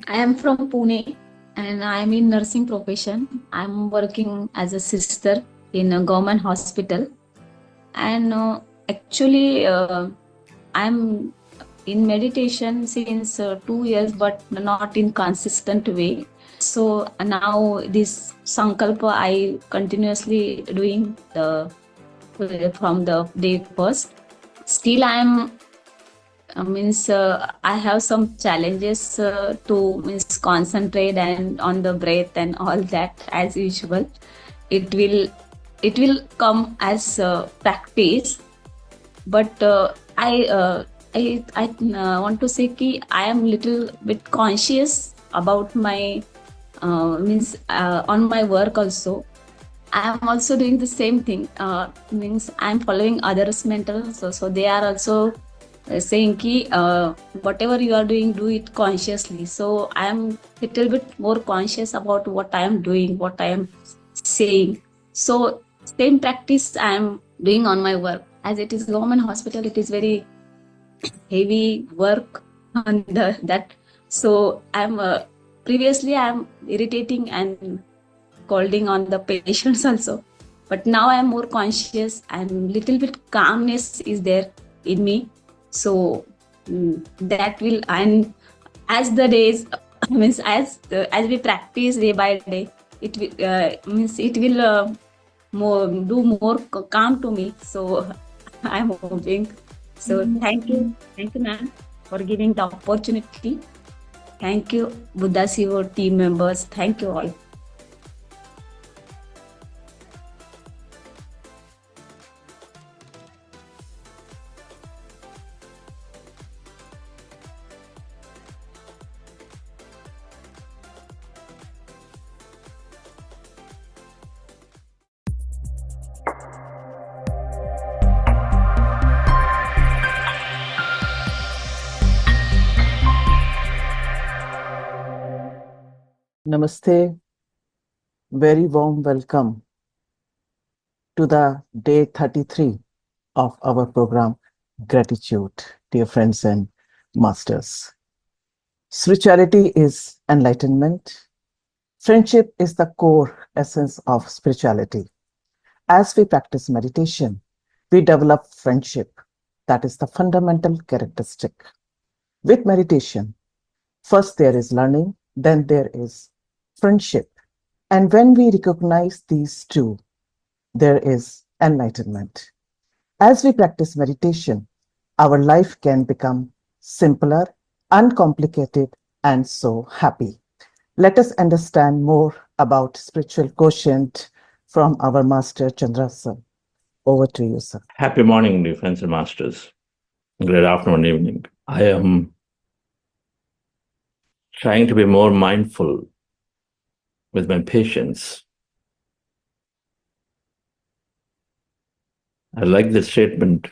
I am from Pune and I am in nursing profession. I'm working as a sister in a government hospital. And actually, I'm in meditation since 2 years, but not in consistent way. So now this Sankalpa I continuously doing the from the day first. Still, I have some challenges to means concentrate and on the breath and all that as usual. It will it will come as practice, but I want to say ki I am little bit conscious about my on my work also. I am also doing the same thing. Means I am following others' mental, so they are also saying ki whatever you are doing, do it consciously. So I am little bit more conscious about what I am doing, what I am saying. So same practice I am doing on my work. As it is government hospital, it is very heavy work on that. So I'm previously I'm irritating and scolding on the patients also, but now I'm more conscious and little bit calmness is there in me. So that will, and as the days means as we practice day by day, it will means it will do more calm to me. So I'm hoping. So thank you, ma'am, for giving the opportunity. Thank you, Buddha Sivo team members. Thank you all. Namaste, very warm welcome to the day 33 of our program Gratitude, dear friends and masters. Spirituality is enlightenment. Friendship is the core essence of spirituality. As we practice meditation, we develop friendship. That is the fundamental characteristic. With meditation, first there is learning, then there is friendship. And when we recognize these two, there is enlightenment. As we practice meditation, our life can become simpler, uncomplicated, and so happy. Let us understand more about spiritual quotient from our master Chandra sir. Over to you, sir. Happy morning, dear friends and masters. Great afternoon, evening. I am trying to be more mindful with my patients. I like this statement.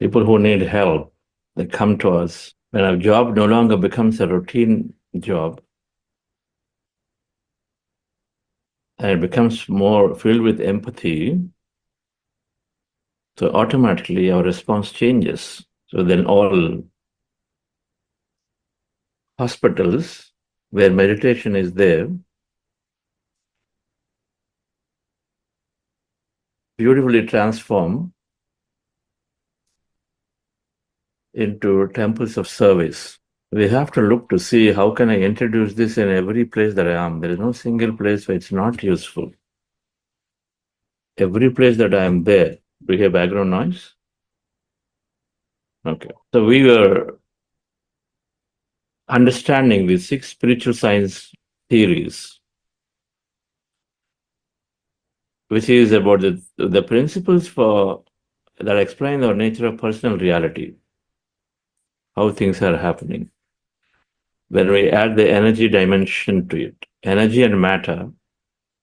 People who need help, they come to us. When our job no longer becomes a routine job, and it becomes more filled with empathy, so automatically our response changes. So then all hospitals where meditation is there, beautifully transform into temples of service. We have to look to see how can I introduce this in every place that I am. There is no single place where it's not useful. Every place that I am there. Do you hear background noise? Okay. So we were understanding the 6 spiritual science theories, which is about the principles for that explain our nature of personal reality, how things are happening. When we add the energy dimension to it, energy and matter,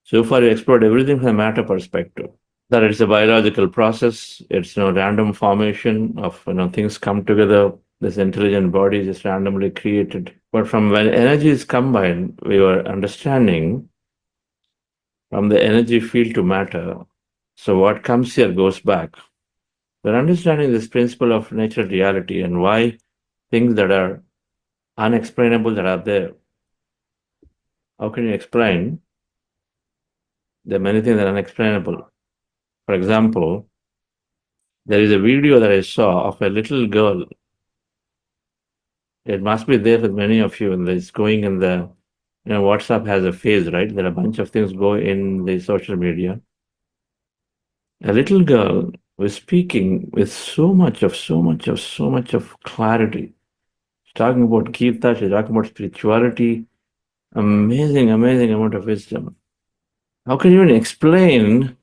so far we explored everything from a matter perspective. That it's a biological process, it's no random formation of things come together, this intelligent body is just randomly created. But from when energy is combined, we were understanding from the energy field to matter. So what comes here goes back. We're understanding this principle of natural reality and why things that are unexplainable that are there. How can you explain? There are many things that are unexplainable. For example, there is a video that I saw of a little girl. It must be there with many of you, and it's going in the, WhatsApp has a phase, right? There are a bunch of things go in the social media. A little girl was speaking with so much of clarity. She's talking about Kirta, she's talking about spirituality, amazing, amazing amount of wisdom. How can you even explain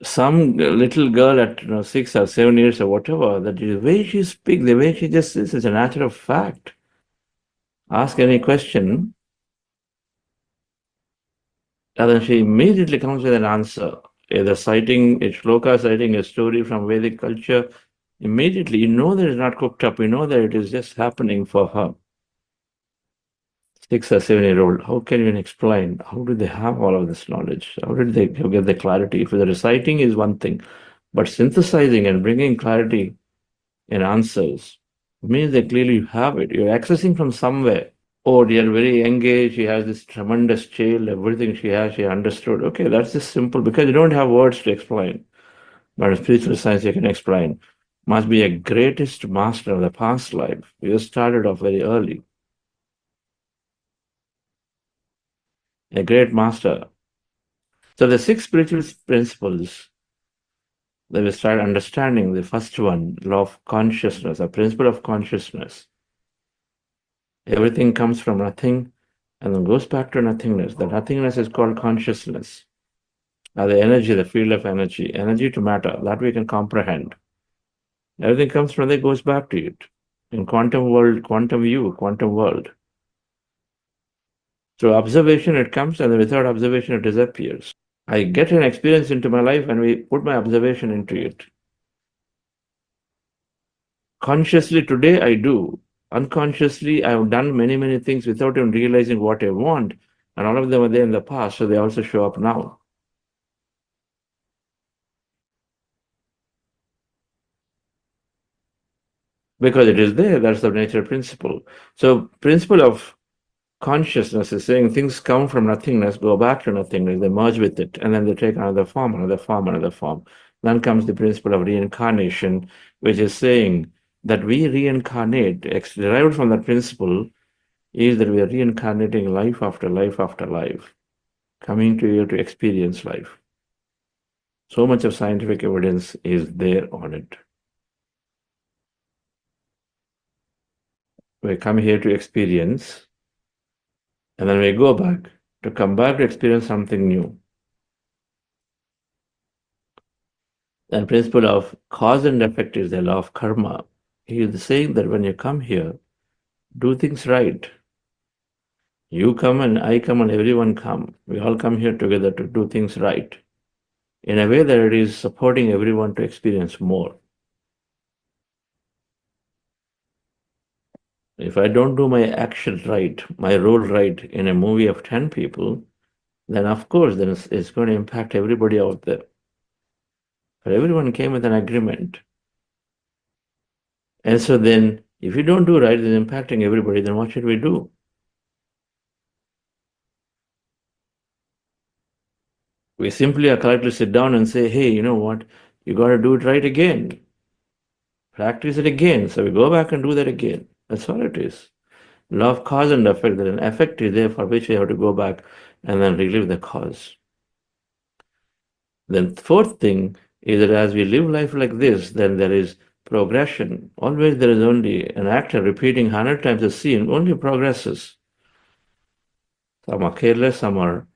some little girl at 6 or 7 years or whatever, that the way she speaks, the way she just is a matter of fact. Ask any question, and then she immediately comes with an answer. Either citing a shloka, citing a story from Vedic culture, immediately you know that it's not cooked up, you know that it is just happening for her. 6 or 7 year old, how can you explain? How do they have all of this knowledge? How did they get the clarity? If the reciting is one thing, but synthesizing and bringing clarity in answers means that clearly you have it. You're accessing from somewhere. Oh, they are very engaged. She has this tremendous chill. Everything she has, she understood. Okay, that's just simple because you don't have words to explain. But in spiritual science, you can explain. Must be a greatest master of the past life. You started off very early. A great master. So the six spiritual principles that we start understanding. The first one, law of consciousness, a principle of consciousness. Everything comes from nothing and then goes back to nothingness. The nothingness is called consciousness. The energy, the field of energy, energy to matter, that we can comprehend. Everything comes from there, goes back to it. In quantum world, quantum view, quantum world. Through observation, it comes, and without observation, it disappears. I get an experience into my life, and we put my observation into it. Consciously, today I do. Unconsciously, I have done many, many things without even realizing what I want, and all of them are there in the past, so they also show up now. Because it is there, that's the nature principle. So, principle of consciousness is saying things come from nothingness, go back to nothingness, they merge with it, and then they take another form, another form, another form. Then comes the principle of reincarnation, which is saying that we reincarnate. Derived from that principle is that we are reincarnating life after life after life, coming to you to experience life. So much of scientific evidence is there on it. We come here to experience, and then we go back to come back to experience something new. And principle of cause and effect is the law of karma. He is saying that when you come here, do things right. You come and I come and everyone come. We all come here together to do things right in a way that it is supporting everyone to experience more. If I don't do my action right, my role right in a movie of 10 people, then of course then it's going to impact everybody out there. But everyone came with an agreement. And so then if you don't do right, it's impacting everybody, then what should we do? We simply are correctly sit down and say, hey, you know what? You got to do it right again. Practice it again. So we go back and do that again. That's all it is. Law of cause and effect. That an effect is there for which we have to go back and then relive the cause. Then fourth thing is that as we live life like this, then there is progression. Always there is only an actor repeating 100 times a scene, only progresses. Some are careless, some are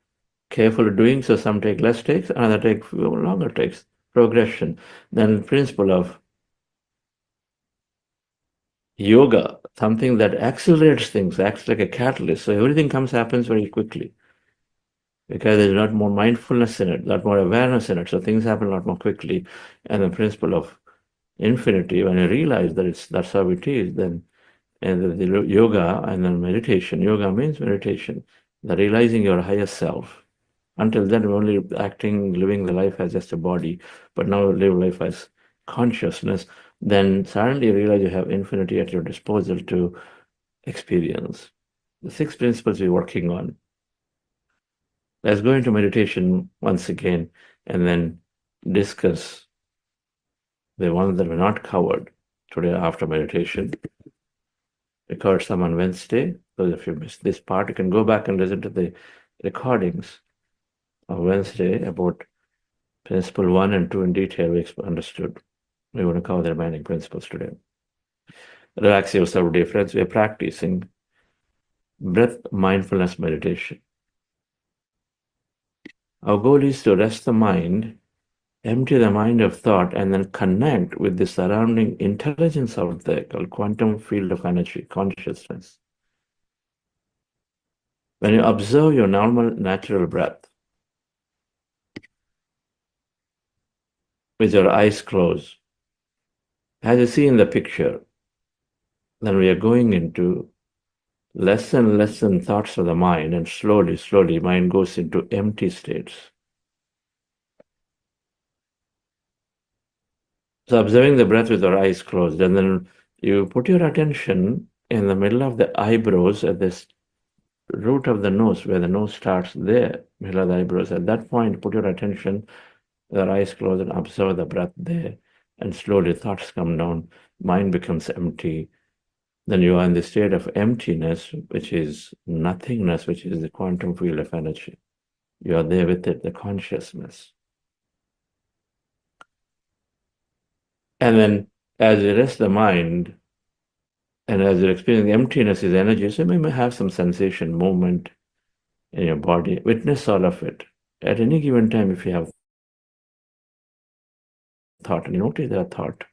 careful doing, so some take less takes, another take longer takes. Progression. Then principle of yoga, something that accelerates things, acts like a catalyst. So everything happens very quickly because there's a lot more mindfulness in it, a lot more awareness in it. So things happen a lot more quickly. And the principle of infinity, when you realize that that's how it is, then and the yoga and then meditation. Yoga means meditation, the realizing your higher self. Until then, we're only acting, living the life as just a body, but now we live life as consciousness, then suddenly you realize you have infinity at your disposal to experience. The 6 principles we're working on. Let's go into meditation once again and then discuss the ones that were not covered today after meditation. We covered some on Wednesday. Those of you missed this part, you can go back and listen to the recordings of Wednesday about principle 1 and 2 in detail. We understood. We want to cover the remaining principles today. Relax yourself, dear friends. We are practicing breath mindfulness meditation. Our goal is to rest the mind, empty the mind of thought, and then connect with the surrounding intelligence out there called quantum field of energy, consciousness. When you observe your normal, natural breath with your eyes closed, as you see in the picture, then we are going into less and less thoughts of the mind, and slowly, slowly, mind goes into empty states. So observing the breath with your eyes closed, and then you put your attention in the middle of the eyebrows at this root of the nose, where the nose starts there, middle of the eyebrows. At that point, put your attention with your eyes closed and observe the breath there, and slowly thoughts come down, mind becomes empty. Then you are in the state of emptiness, which is nothingness, which is the quantum field of energy. You are there with it, the consciousness. And then as you rest the mind, and as you're experiencing emptiness is energy, so you may have some sensation, movement in your body. Witness all of it. At any given time, if you have thought, and you notice that thought,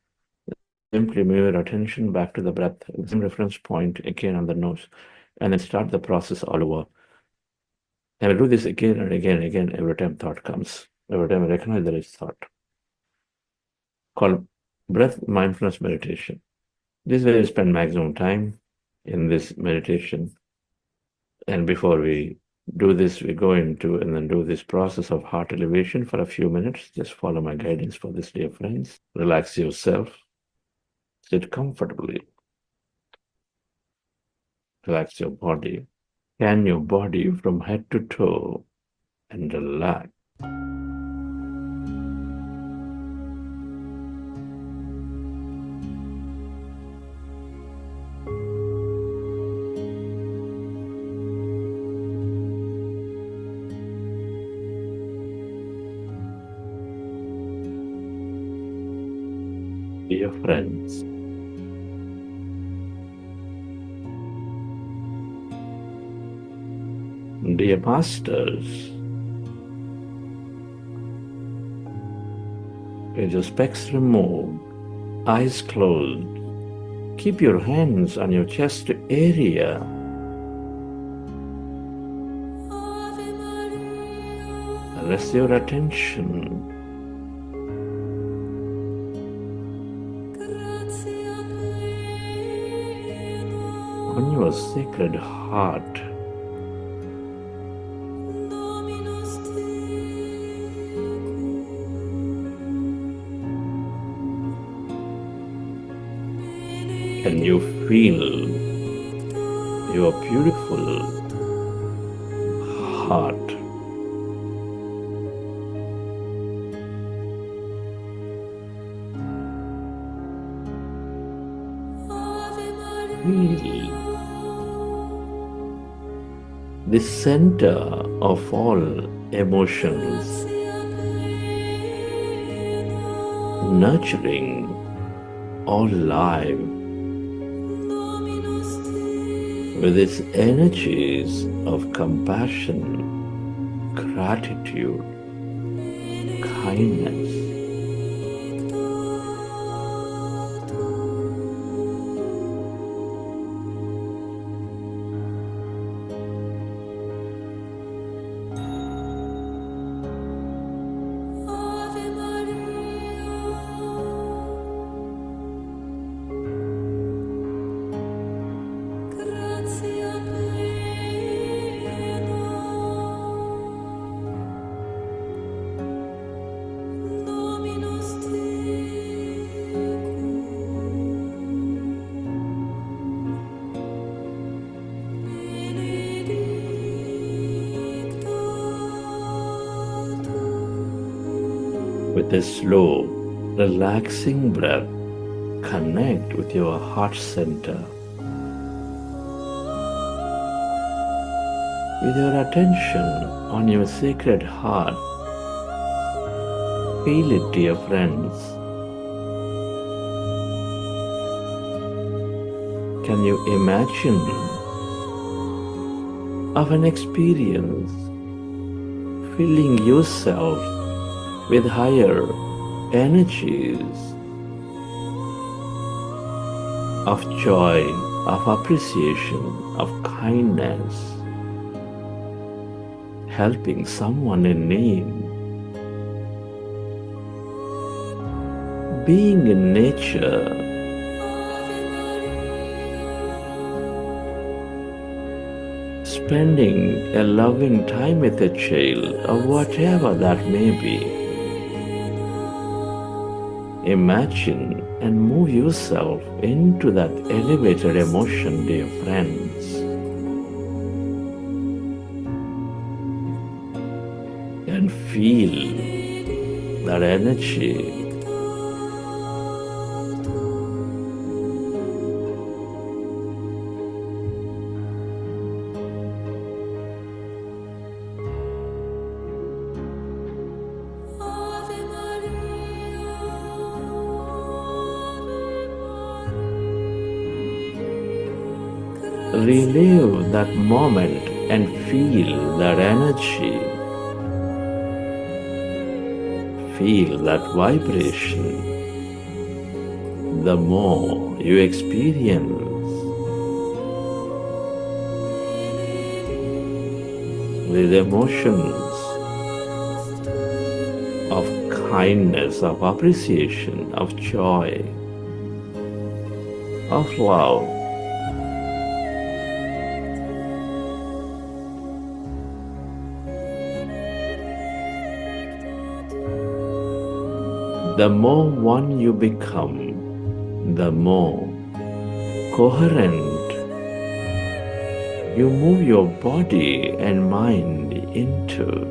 simply move your attention back to the breath, the same reference point again on the nose, and then start the process all over. And we'll do this again and again and again every time thought comes. Every time I recognize there is thought. Called breath mindfulness meditation. This is where you spend maximum time in this meditation. And before we do this, we go into and then do this process of heart elevation for a few minutes. Just follow my guidance for this, dear friends. Relax yourself. Sit comfortably. Relax your body. Scan your body from head to toe and relax. Dear friends, dear masters, with your specs removed, eyes closed, keep your hands on your chest area. Rest your attention on your sacred heart. And you feel your beautiful heart. Feel the center of all emotions, nurturing all life with its energies of compassion, gratitude, kindness. the slow, relaxing breath connect with your heart center. With your attention on your sacred heart, feel it, dear friends. Can you imagine of an experience filling yourself with higher energies of joy, of appreciation, of kindness, helping someone in need, being in nature, spending a loving time with a child or whatever that may be. Imagine and move yourself into that elevated emotion, dear friends. And feel that energy. Relive that moment and feel that energy. Feel that vibration. The more you experience, with emotions of kindness, of appreciation, of joy, of love, the more one you become, the more coherent you move your body and mind into.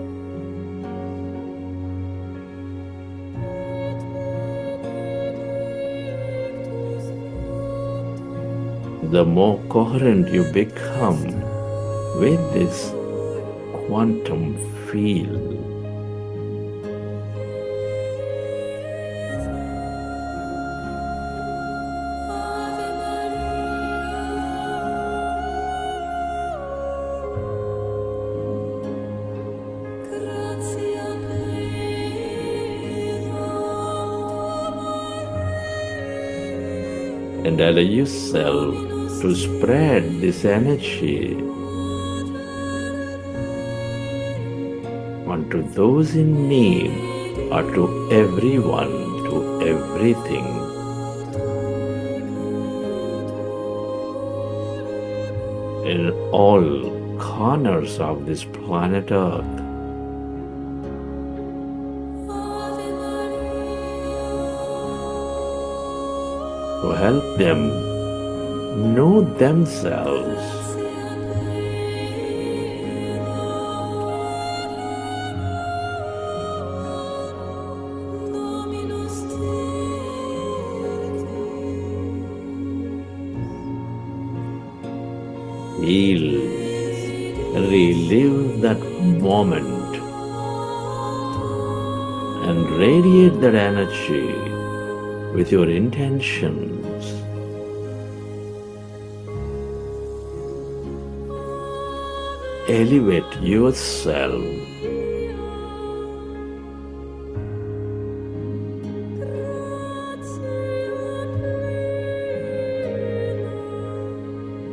The more coherent you become with this quantum field. And allow yourself to spread this energy onto those in need or to everyone, to everything. In all corners of this planet Earth. To help them know themselves, feel, relive that moment and radiate that energy with your intentions. Elevate yourself.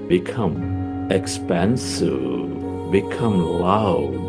Become expansive, become loud.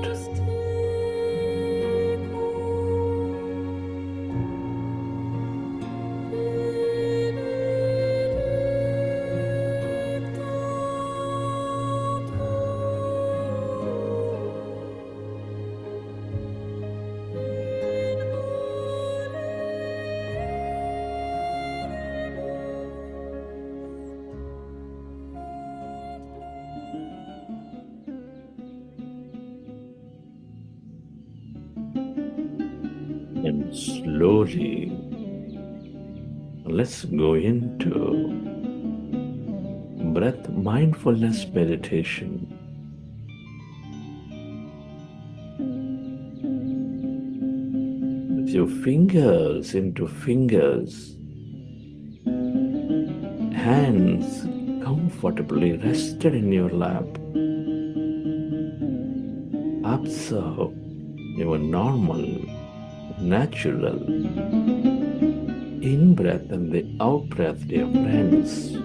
slowly, let's go into breath mindfulness meditation. With your fingers into fingers, hands comfortably rested in your lap. Observe your normal, natural in breath and the out breath, dear friends.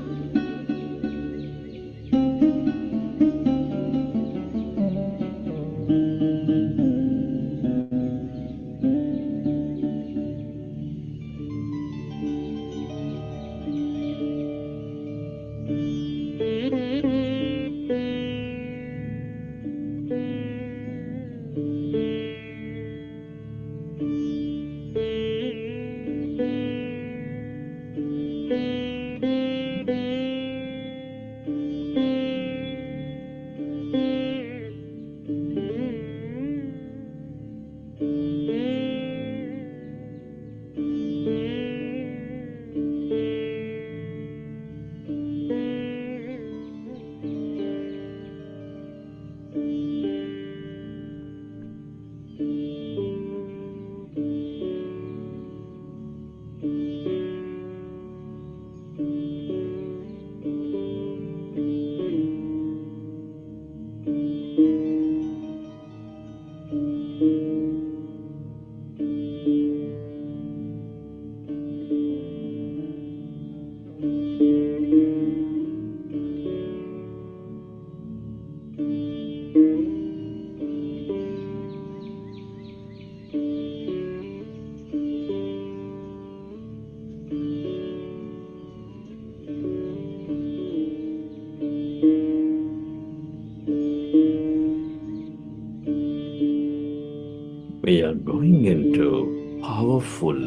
We are going into powerful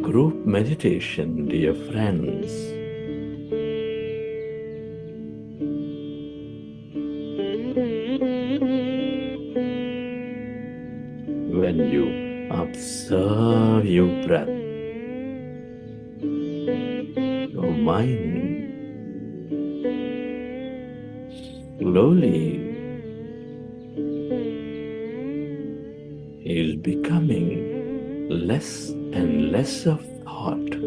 group meditation, dear friends. When you observe your breath, your mind slowly is becoming less and less of thought.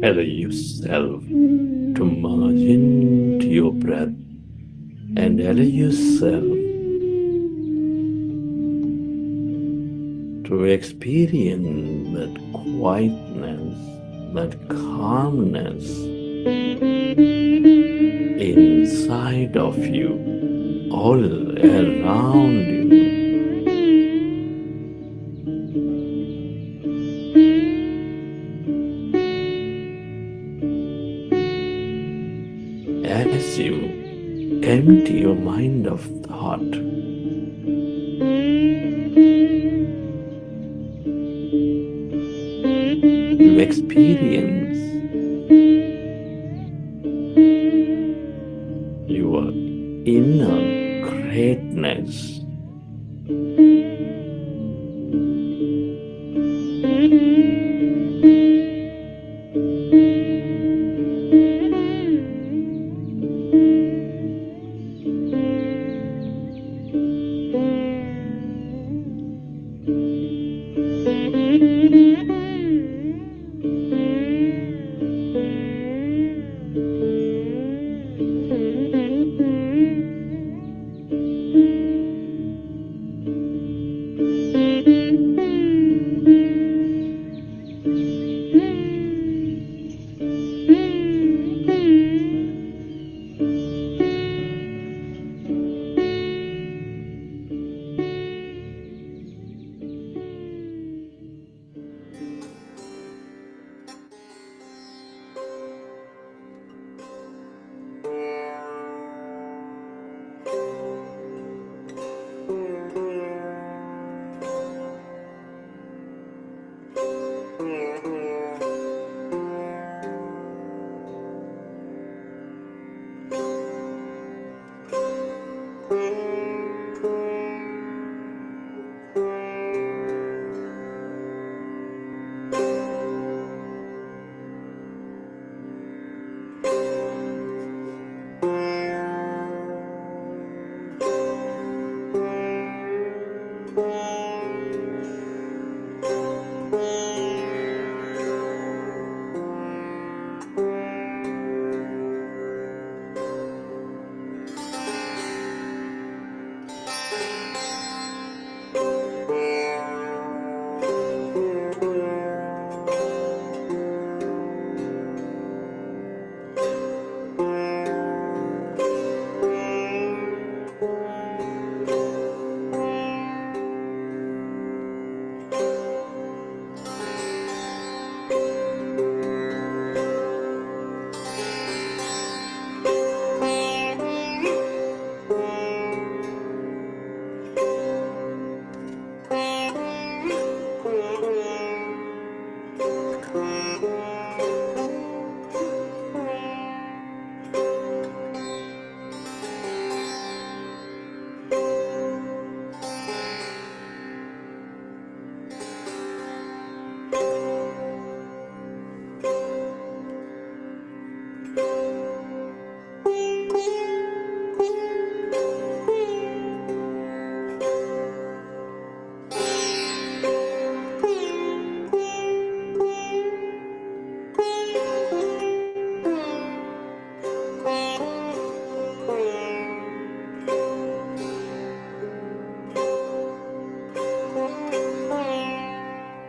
Allow yourself to merge into your breath and allow yourself to experience that quietness, that calmness inside of you, all around you. As you empty your mind of thought, you experience your inner greatness.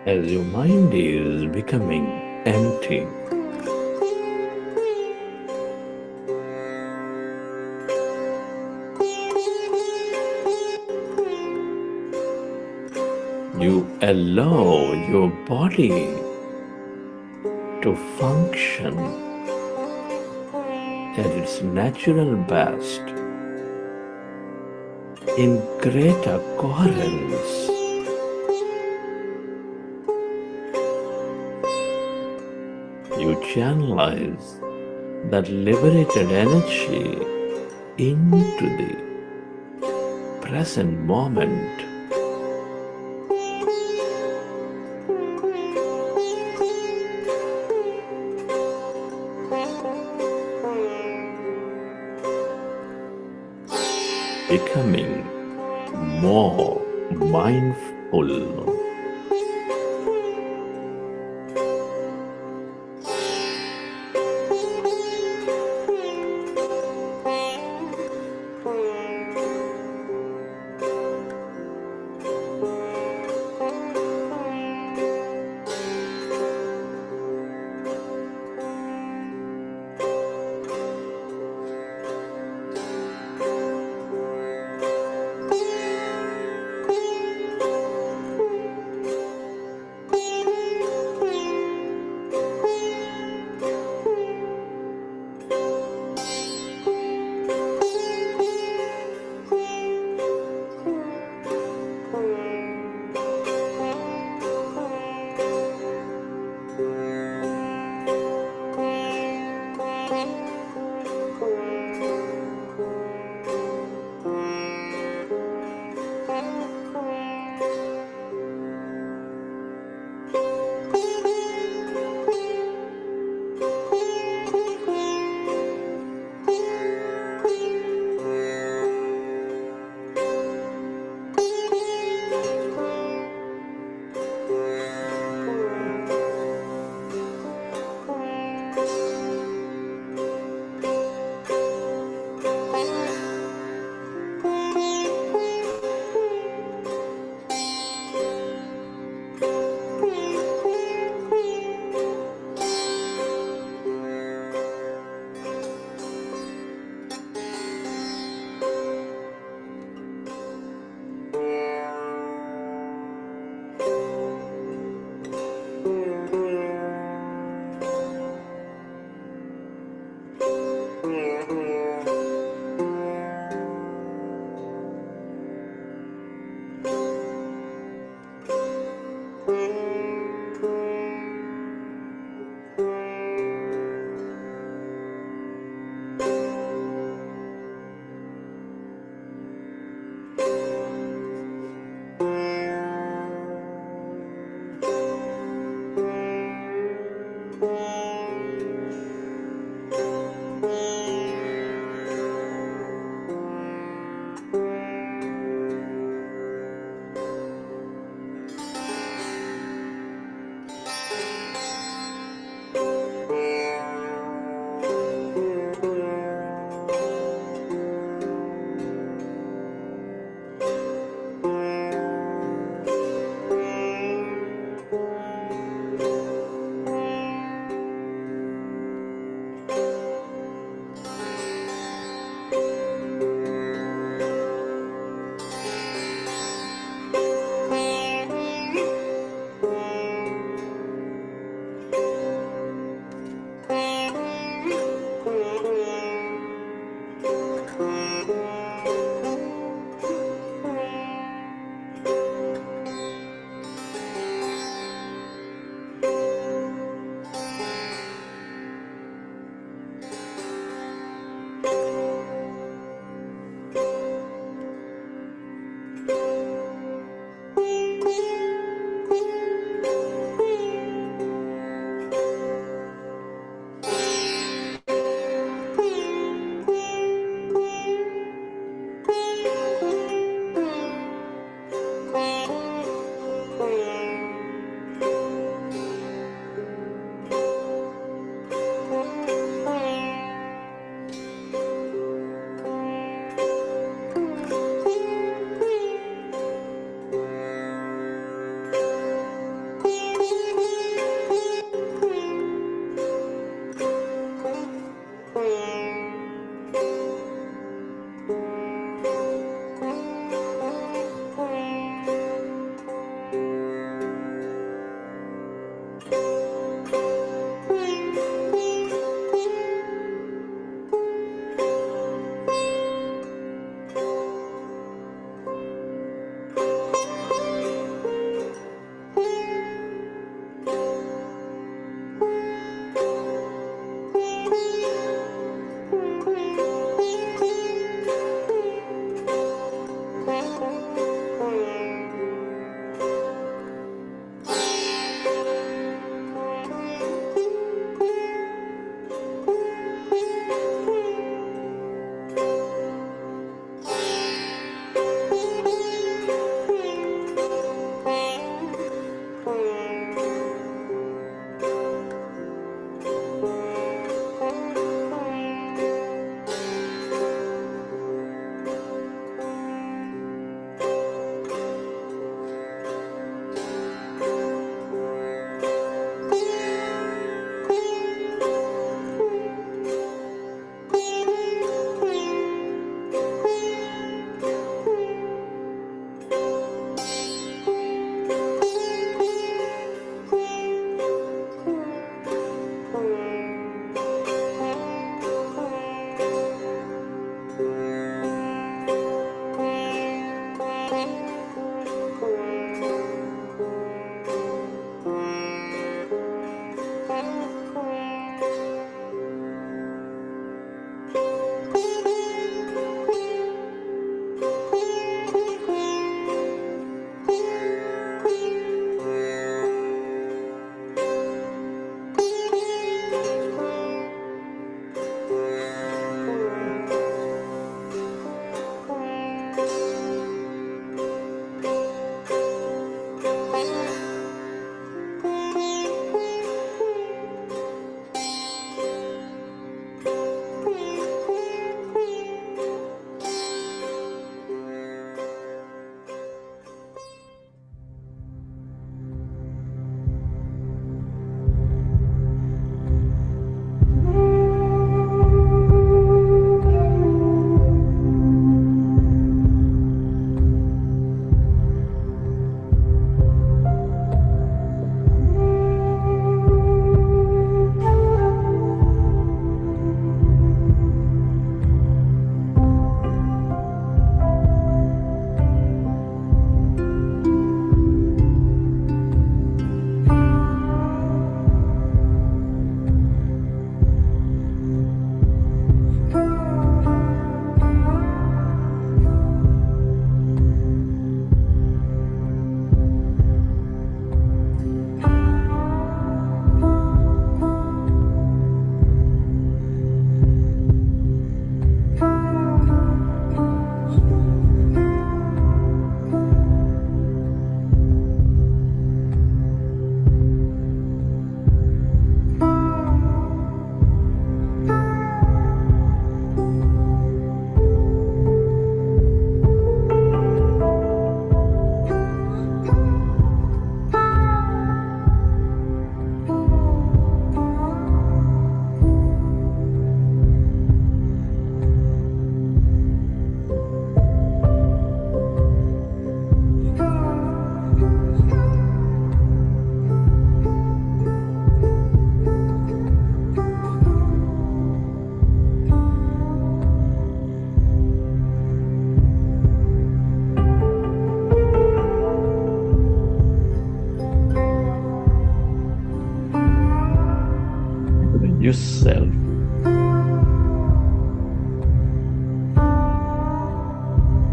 as your mind is becoming empty. You allow your body to function at its natural best in greater coherence. You channelize that liberated energy into the present moment. Becoming more mindful.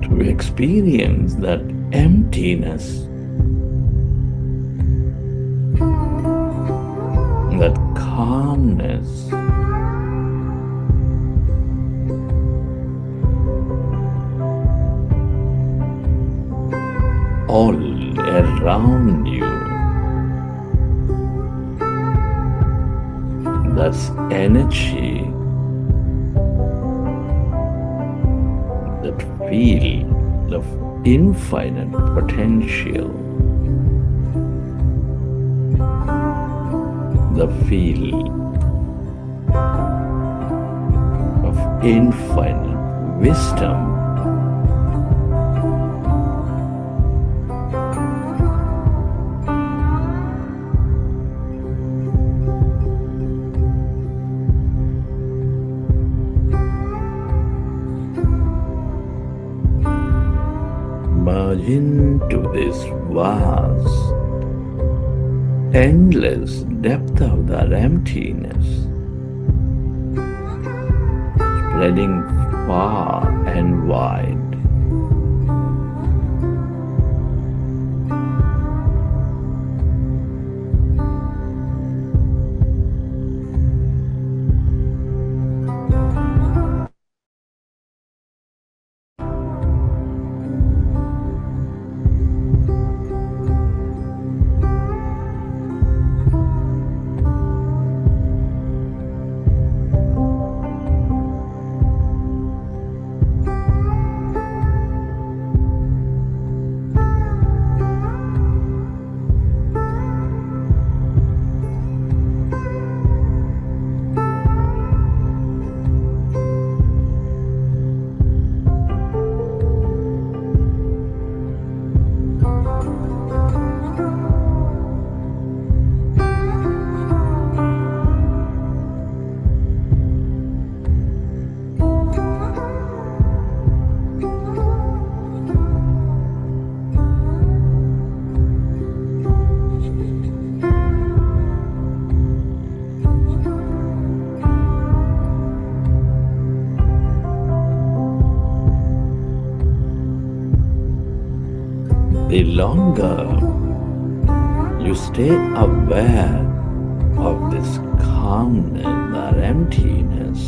to experience that emptiness, that calmness, all around you. That's energy, that feel of infinite potential, the feel of infinite wisdom. Merge into this vast, endless depth of that emptiness, spreading far and wide. The longer you stay aware of this calmness, that emptiness,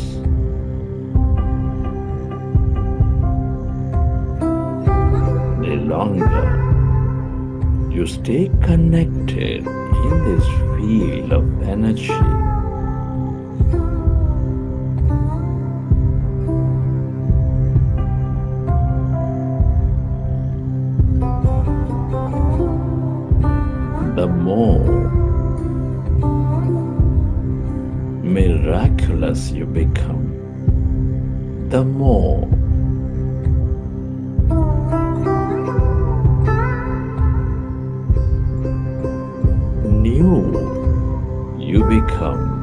the longer you stay connected in this field of energy, the more miraculous you become, the more new you become.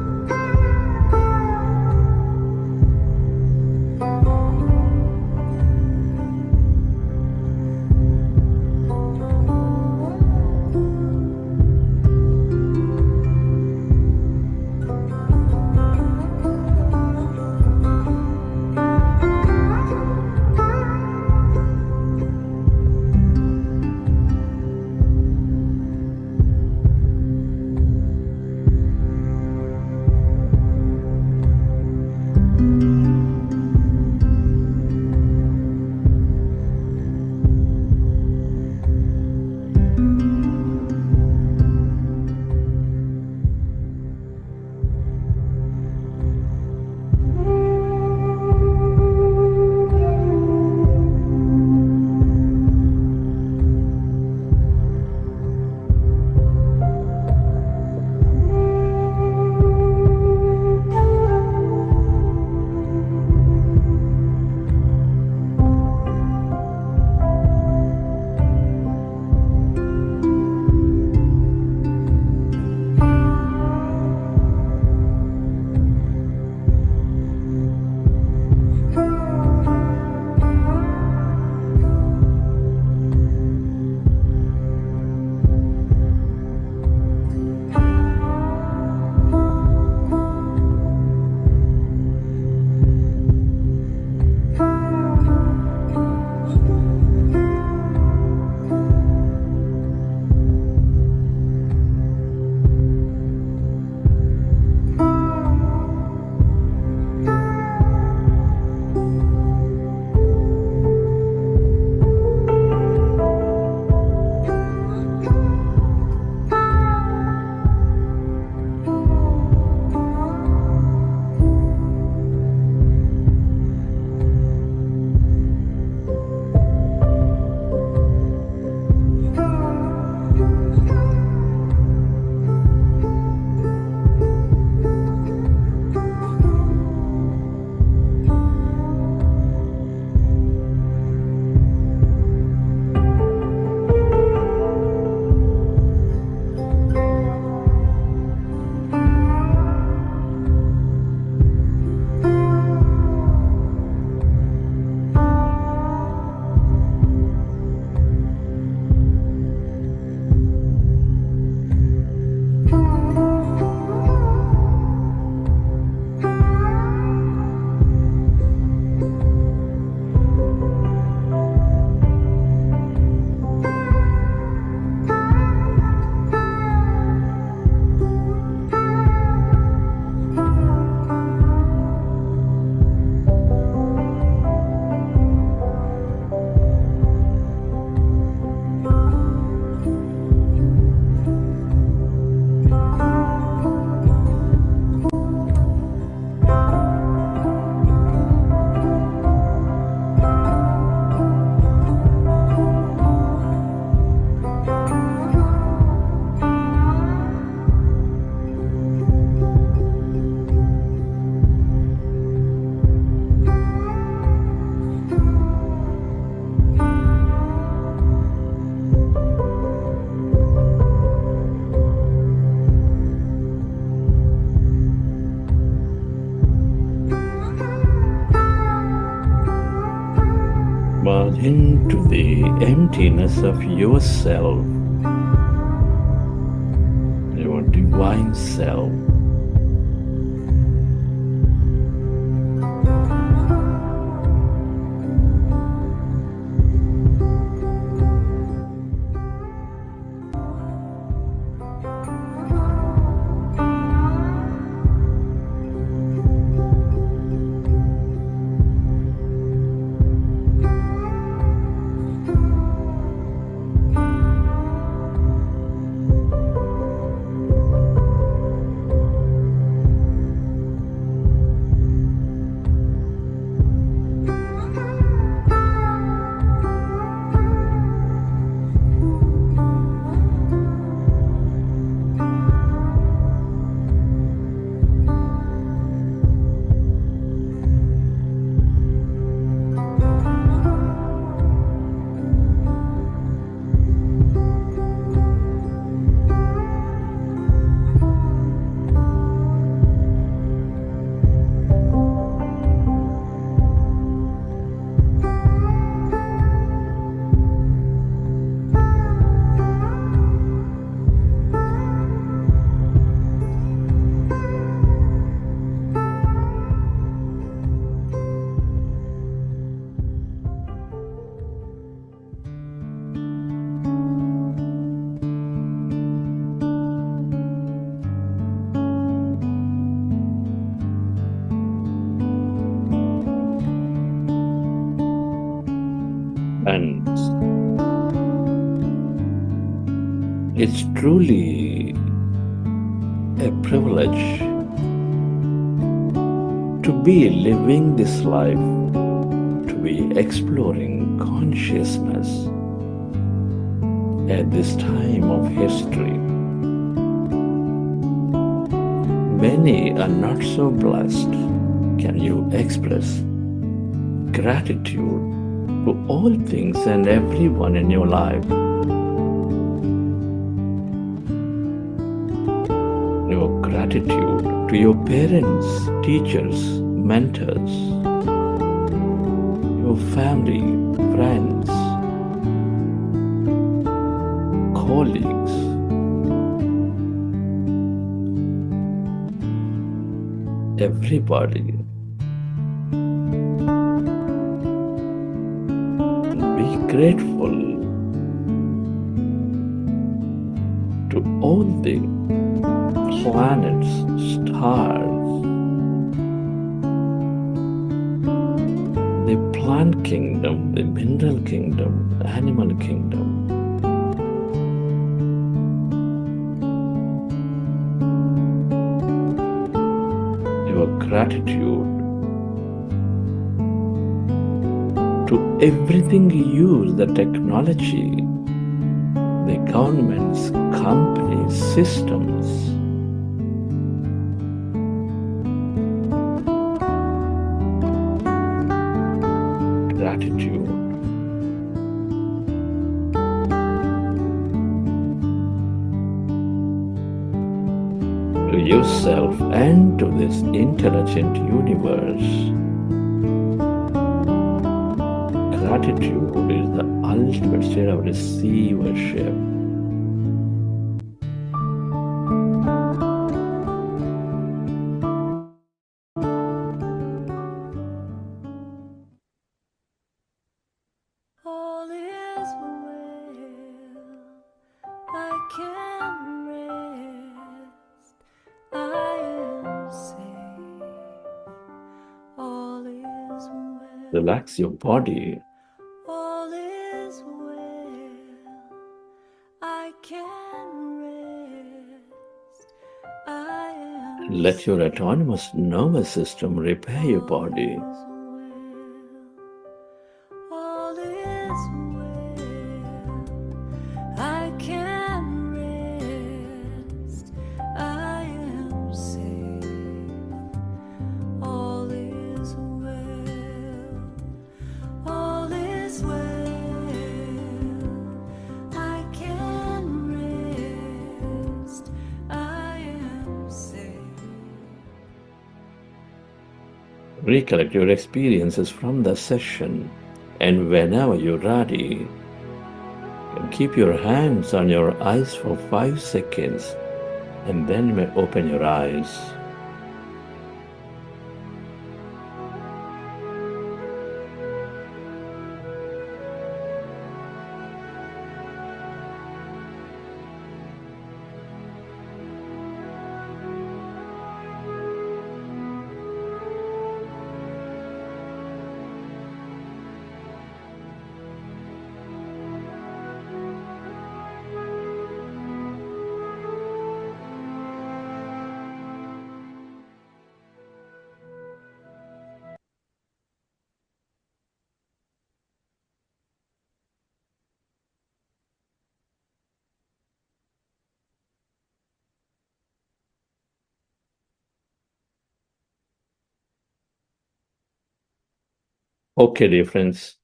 Merge into the emptiness of yourself, your divine self. And it's truly a privilege to be living this life, to be exploring consciousness at this time of history. Many are not so blessed. Can you express gratitude to all things and everyone in your life? Your gratitude to your parents, teachers, mentors, your family, friends, colleagues, everybody. Be grateful to all the planets, stars, the plant kingdom, the mineral kingdom, animal kingdom. Your gratitude to everything you use, the technology, the governments, companies, systems. Gratitude to yourself and to this intelligent universe. Gratitude is the ultimate state of receivership. All is well, I can rest, I am safe. All is well, Relax your body. all is well, I can rest, I am Let your autonomous nervous system repair your body. all is well, I can rest, I am safe. All is well, all is well, I can rest, I am safe. Recollect your experiences from the session And whenever you're ready, you can keep your hands on your eyes for 5 seconds and then you may open your eyes. Okay, dear friends.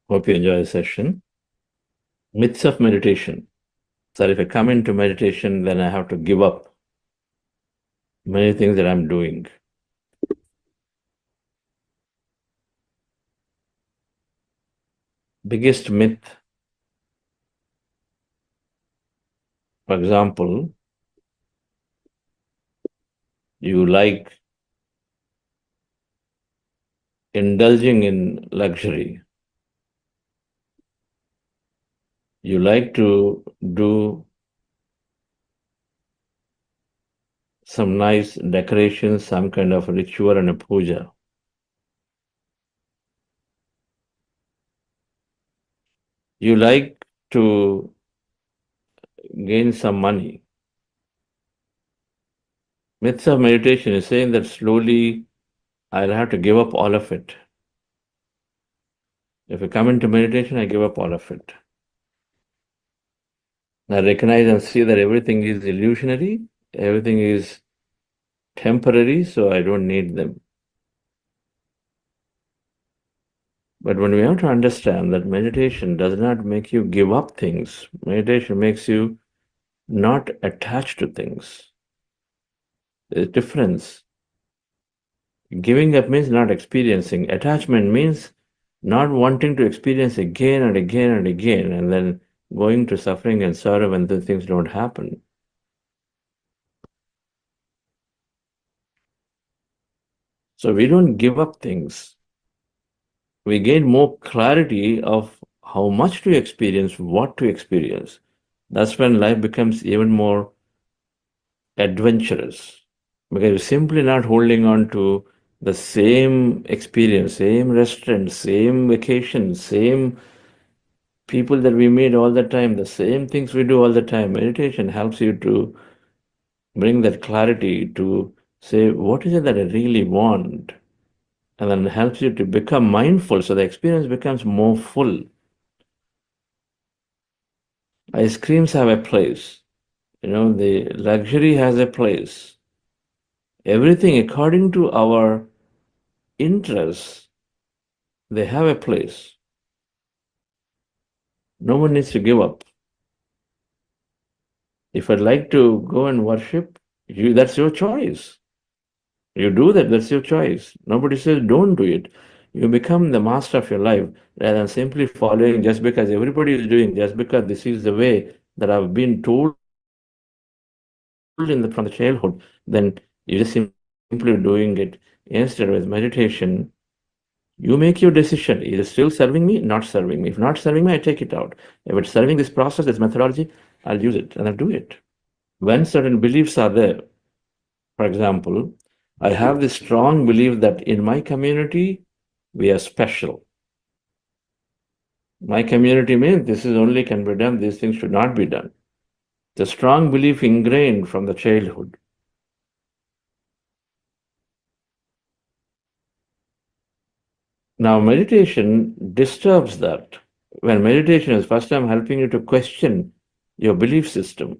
Hope you enjoy the session. Myths of meditation. So if I come into meditation, then I have to give up many things that I'm doing. Biggest myth, for example, you like indulging in luxury. You like to do some nice decorations, some kind of ritual and a puja. You like to gain some money. Myths of meditation is saying that slowly I'll have to give up all of it. If I come into meditation, I give up all of it. I recognize and see that everything is illusionary, everything is temporary, so I don't need them. But when we have to understand that meditation does not make you give up things, meditation makes you not attached to things. There's a difference. Giving up means not experiencing. Attachment means not wanting to experience again and again and again, and then going to suffering and sorrow when the things don't happen. So we don't give up things. We gain more clarity of how much to experience, what to experience. That's when life becomes even more adventurous, because you're simply not holding on to the same experience, same restaurant, same vacation, same people that we meet all the time, the same things we do all the time. Meditation helps you to bring that clarity to say, what is it that I really want? And then helps you to become mindful so the experience becomes more full. Ice creams have a place. The luxury has a place. Everything according to our interests, they have a place. No one needs to give up. If I'd like to go and worship, that's your choice. You do that, that's your choice. Nobody says don't do it. You become the master of your life rather than simply following just because everybody is doing, just because this is the way that I've been told from the childhood, then you're just simply doing it. Instead, with meditation, you make your decision. Is it still serving me? Not serving me. If not serving me, I take it out. If it's serving this process, this methodology, I'll use it and I'll do it. When certain beliefs are there, for example, I have this strong belief that in my community, we are special. My community means this is only can be done, these things should not be done. The strong belief ingrained from the childhood. Now, meditation disturbs that. When meditation is first time helping you to question your belief system.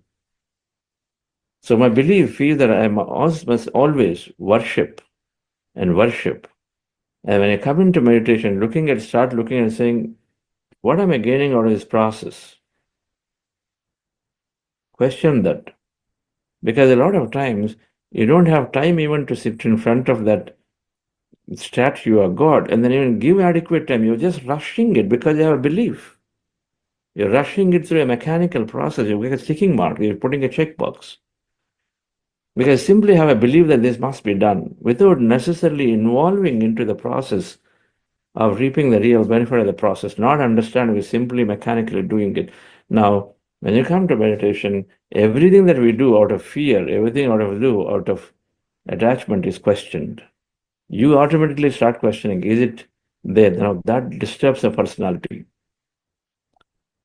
So my belief is that must always worship and worship. And when I come into meditation, start looking and saying, what am I gaining out of this process? Question that. Because a lot of times you don't have time even to sit in front of that statue or God, and then even give adequate time. You're just rushing it because you have a belief. You're rushing it through a mechanical process. You get a ticking mark. You're putting a checkbox. Because simply have a belief that this must be done without necessarily involving into the process of reaping the real benefit of the process, not understanding, we're simply mechanically doing it. Now, when you come to meditation, everything that we do out of fear, everything out of attachment is questioned. You automatically start questioning, is it there? Now that disturbs the personality.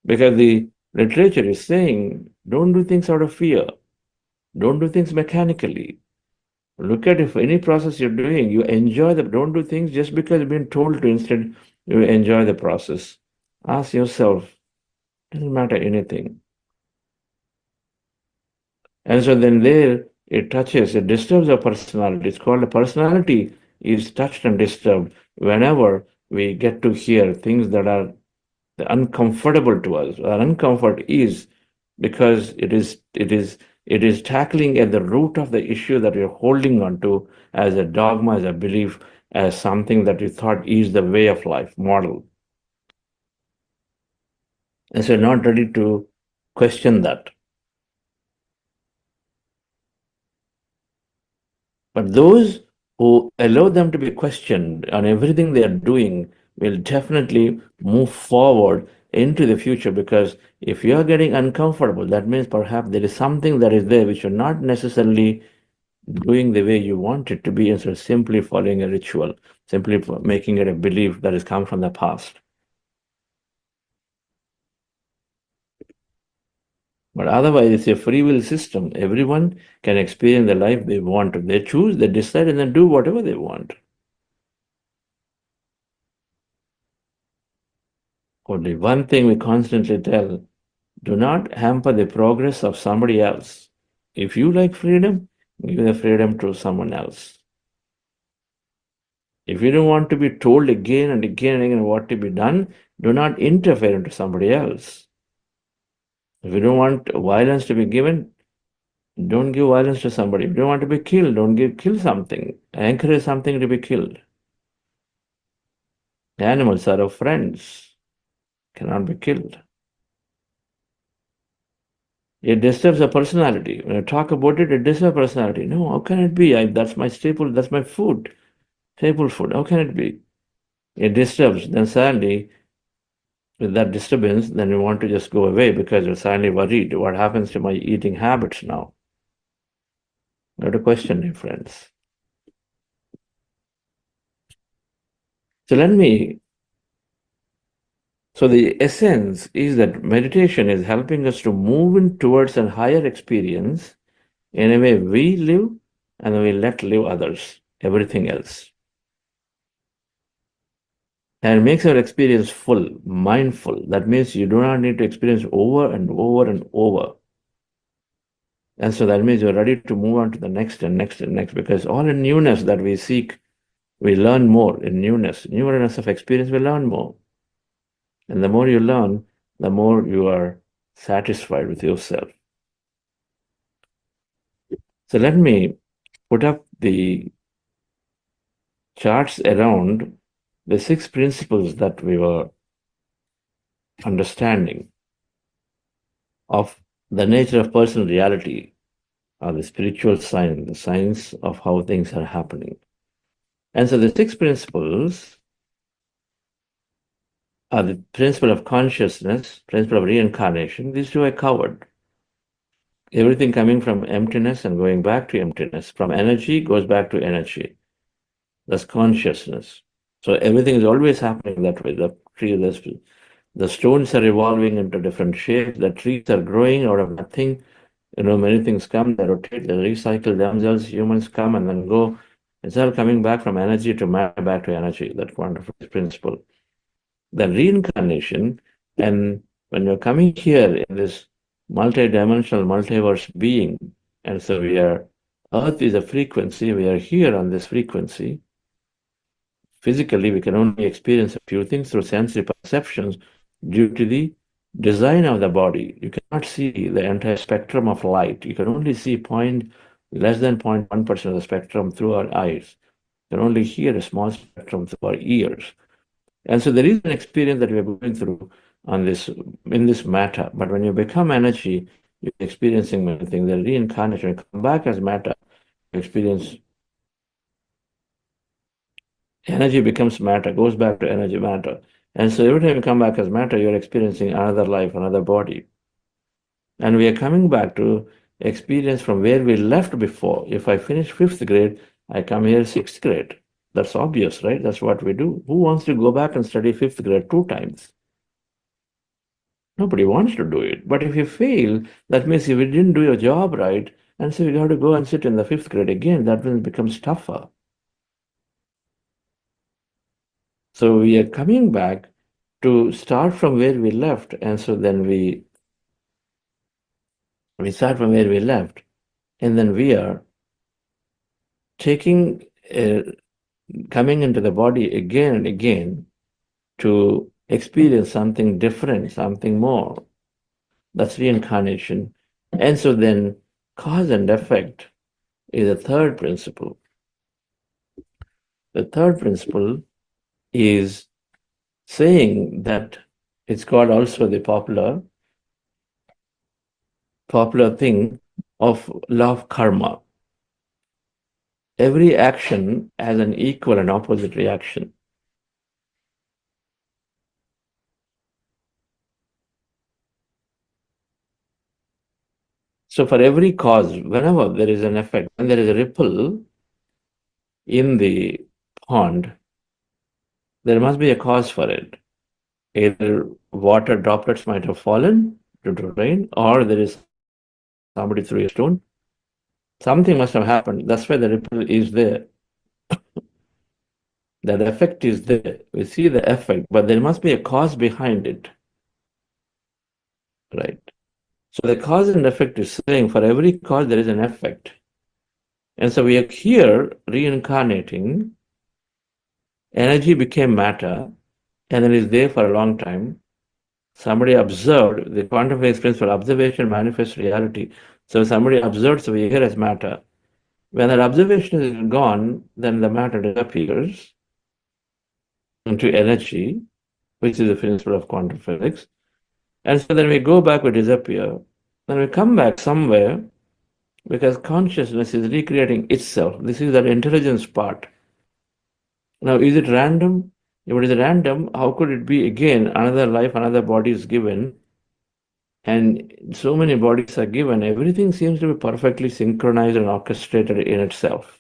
Because the literature is saying, don't do things out of fear. Don't do things mechanically. Look at if any process you're doing, you enjoy the, don't do things just because you've been told to. Instead, you enjoy the process. Ask yourself, doesn't matter anything. And so then there, it touches, it disturbs our personality. It's called a personality is touched and disturbed whenever we get to hear things that are uncomfortable to us. Our uncomfort is because it is tackling at the root of the issue that you're holding on to as a dogma, as a belief, as something that you thought is the way of life model. And so you're not ready to question that. But those who allow them to be questioned on everything they are doing will definitely move forward into the future, because if you are getting uncomfortable, that means perhaps there is something that is there which you're not necessarily doing the way you want it to be, instead of simply following a ritual, simply making it a belief that has come from the past. But otherwise, it's a free will system. Everyone can experience the life they want. They choose, they decide, and then do whatever they want. Only one thing we constantly tell, do not hamper the progress of somebody else. If you like freedom, give the freedom to someone else. If you don't want to be told again and again and again what to be done, do not interfere into somebody else. If you don't want violence to be given, don't give violence to somebody. If you don't want to be killed, don't kill something. Encourage something to be killed. Animals are our friends, cannot be killed. It disturbs a personality. When I talk about it, it disturbs personality. No, how can it be? That's my staple, that's my food. Staple food. How can it be? It disturbs. Then suddenly, with that disturbance, then you want to just go away because you're suddenly worried. What happens to my eating habits now? Not a question, dear friends. So the essence is that meditation is helping us to move in towards a higher experience in a way we live and we let live others, everything else. And it makes our experience full, mindful. That means you do not need to experience over and over and over. And so that means you're ready to move on to the next and next and next, because all in newness that we seek, we learn more in newness. Newness of experience, we learn more. And the more you learn, the more you are satisfied with yourself. So let me put up the charts around the 6 principles that we were understanding of the nature of personal reality, or the spiritual science, the science of how things are happening. And so the 6 principles are the principle of consciousness, principle of reincarnation. These 2 I covered. Everything coming from emptiness and going back to emptiness. From energy goes back to energy. That's consciousness. So everything is always happening that way. The tree, the stones are evolving into different shapes. The trees are growing out of nothing. Many things come, they rotate, they recycle themselves. Humans come and then go. It's all coming back from energy to matter, back to energy, that wonderful principle. The reincarnation, and when you're coming here in this multi-dimensional, multiverse being, and so Earth is a frequency, we are here on this frequency. Physically, we can only experience a few things through sensory perceptions due to the design of the body. You cannot see the entire spectrum of light. You can only see less than 0.1% of the spectrum through our eyes. can only hear a small spectrum through our ears. And so there is an experience that we are going through on this in this matter. But when you become energy, you're experiencing many things. The reincarnation, you come back as matter, you experience energy becomes matter, goes back to energy matter. And so every time you come back as matter, you're experiencing another life, another body. And we are coming back to experience from where we left before. If I finish fifth grade, I come here sixth grade. That's obvious, right? That's what we do. Who wants to go back and study fifth grade 2 times? Nobody wants to do it. But if you fail, that means if you didn't do your job right, and so you have to go and sit in the fifth grade again, that one becomes tougher. So we are coming back to start from where we left, and so then we start from where we left, and then we are taking coming into the body again and again to experience something different, something more. That's reincarnation. And so then cause and effect is a third principle. The third principle is saying that it's called also the popular thing of law of karma. Every action has an equal and opposite reaction. So for every cause, whenever there is an effect, when there is a ripple in the pond, there must be a cause for it. Either water droplets might have fallen due to rain, or there is somebody threw a stone. Something must have happened. That's why the ripple is there. That effect is there. We see the effect, but there must be a cause behind it. Right? So the cause and effect is saying for every cause there is an effect. And so we are here reincarnating. Energy became matter, and then is there for a long time. Somebody observed, the quantum physics principle, observation manifests reality. So somebody observes, so we are here as matter. When that observation is gone, then the matter disappears into energy, which is the principle of quantum physics. And so then we go back, we disappear. Then we come back somewhere because consciousness is recreating itself. This is that intelligence part. Now, is it random? If it is random, how could it be again another life, another body is given? And so many bodies are given. Everything seems to be perfectly synchronized and orchestrated in itself,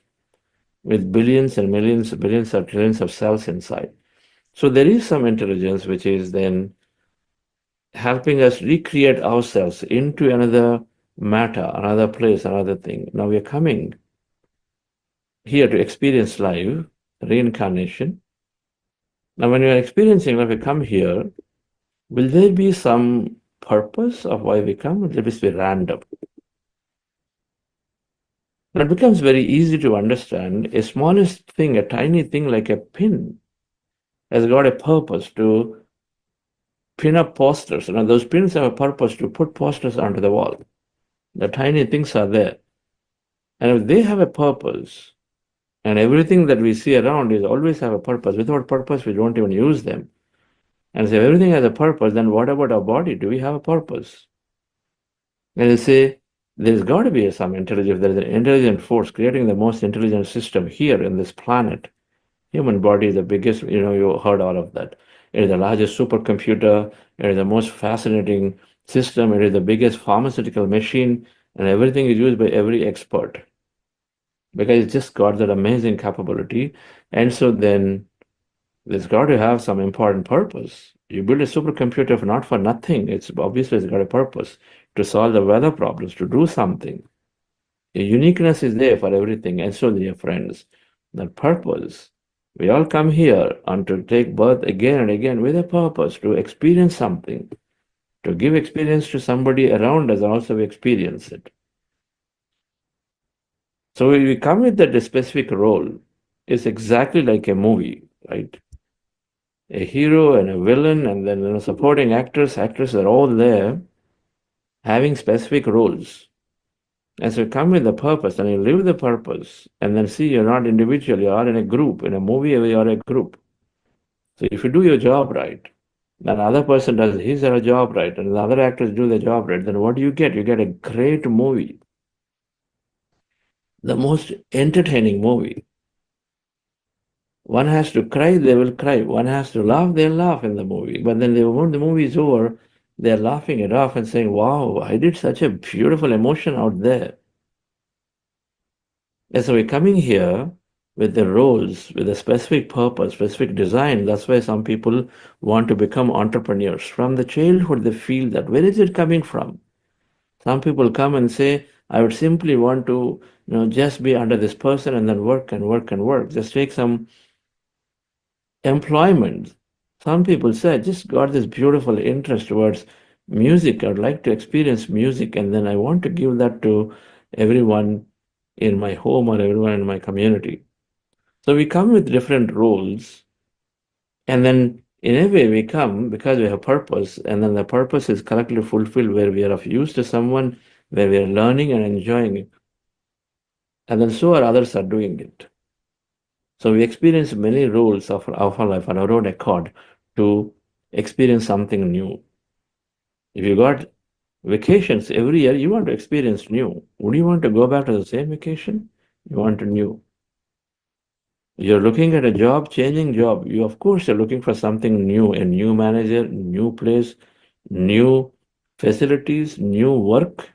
with billions and millions, billions or trillions of cells inside. So there is some intelligence which is then helping us recreate ourselves into another matter, another place, another thing. Now we are coming here to experience life, reincarnation. Now when we are experiencing life, we come here, will there be some purpose of why we come? Will there just be random? Now it becomes very easy to understand. A smallest thing, a tiny thing like a pin, has got a purpose to pin up posters. Now those pins have a purpose to put posters onto the wall. The tiny things are there. And if they have a purpose, and everything that we see around is always have a purpose. Without purpose, we don't even use them. And so if everything has a purpose, then what about our body? Do we have a purpose? And they say, there's got to be some intelligence. There's an intelligent force creating the most intelligent system here in this planet. Human body is the biggest, you heard all of that. It is the largest supercomputer. It is the most fascinating system. It is the biggest pharmaceutical machine. And everything is used by every expert because it's just got that amazing capability. And so then there's got to have some important purpose. You build a supercomputer not for nothing. It's obviously it's got a purpose to solve the weather problems, to do something. A uniqueness is there for everything. And so, dear friends, that purpose, we all come here and to take birth again and again with a purpose to experience something, to give experience to somebody around us, and also we experience it. So we come with that specific role. It's exactly like a movie, right? A hero and a villain, and then supporting actors. Actors are all there having specific roles. And so you come with the purpose and you live the purpose, and then see you're not individual, you are in a group. In a movie, you are a group. So if you do your job right, then the other person does his or her job right, and the other actors do their job right, then what do you get? You get a great movie, the most entertaining movie. One has to cry, they will cry. One has to laugh, they'll laugh in the movie. But then when the movie is over, they're laughing it off and saying, wow, I did such a beautiful emotion out there. And so we're coming here with the roles, with a specific purpose, specific design. That's why some people want to become entrepreneurs. From the childhood, they feel that. Where is it coming from? Some people come and say, I would simply want to, just be under this person and then work and work and work. Just take some employment. Some people say, I just got this beautiful interest towards music. I would like to experience music, and then I want to give that to everyone in my home or everyone in my community. So we come with different roles, and then in a way we come because we have purpose, and then the purpose is correctly fulfilled where we are of use to someone, where we are learning and enjoying it. And then so are others are doing it. So we experience many roles of our life on our own accord to experience something new. If you got vacations every year, you want to experience new. Would you want to go back to the same vacation? You want a new. You're looking at a job, changing job. You, of course, are looking for something new, a new manager, new place, new facilities, new work.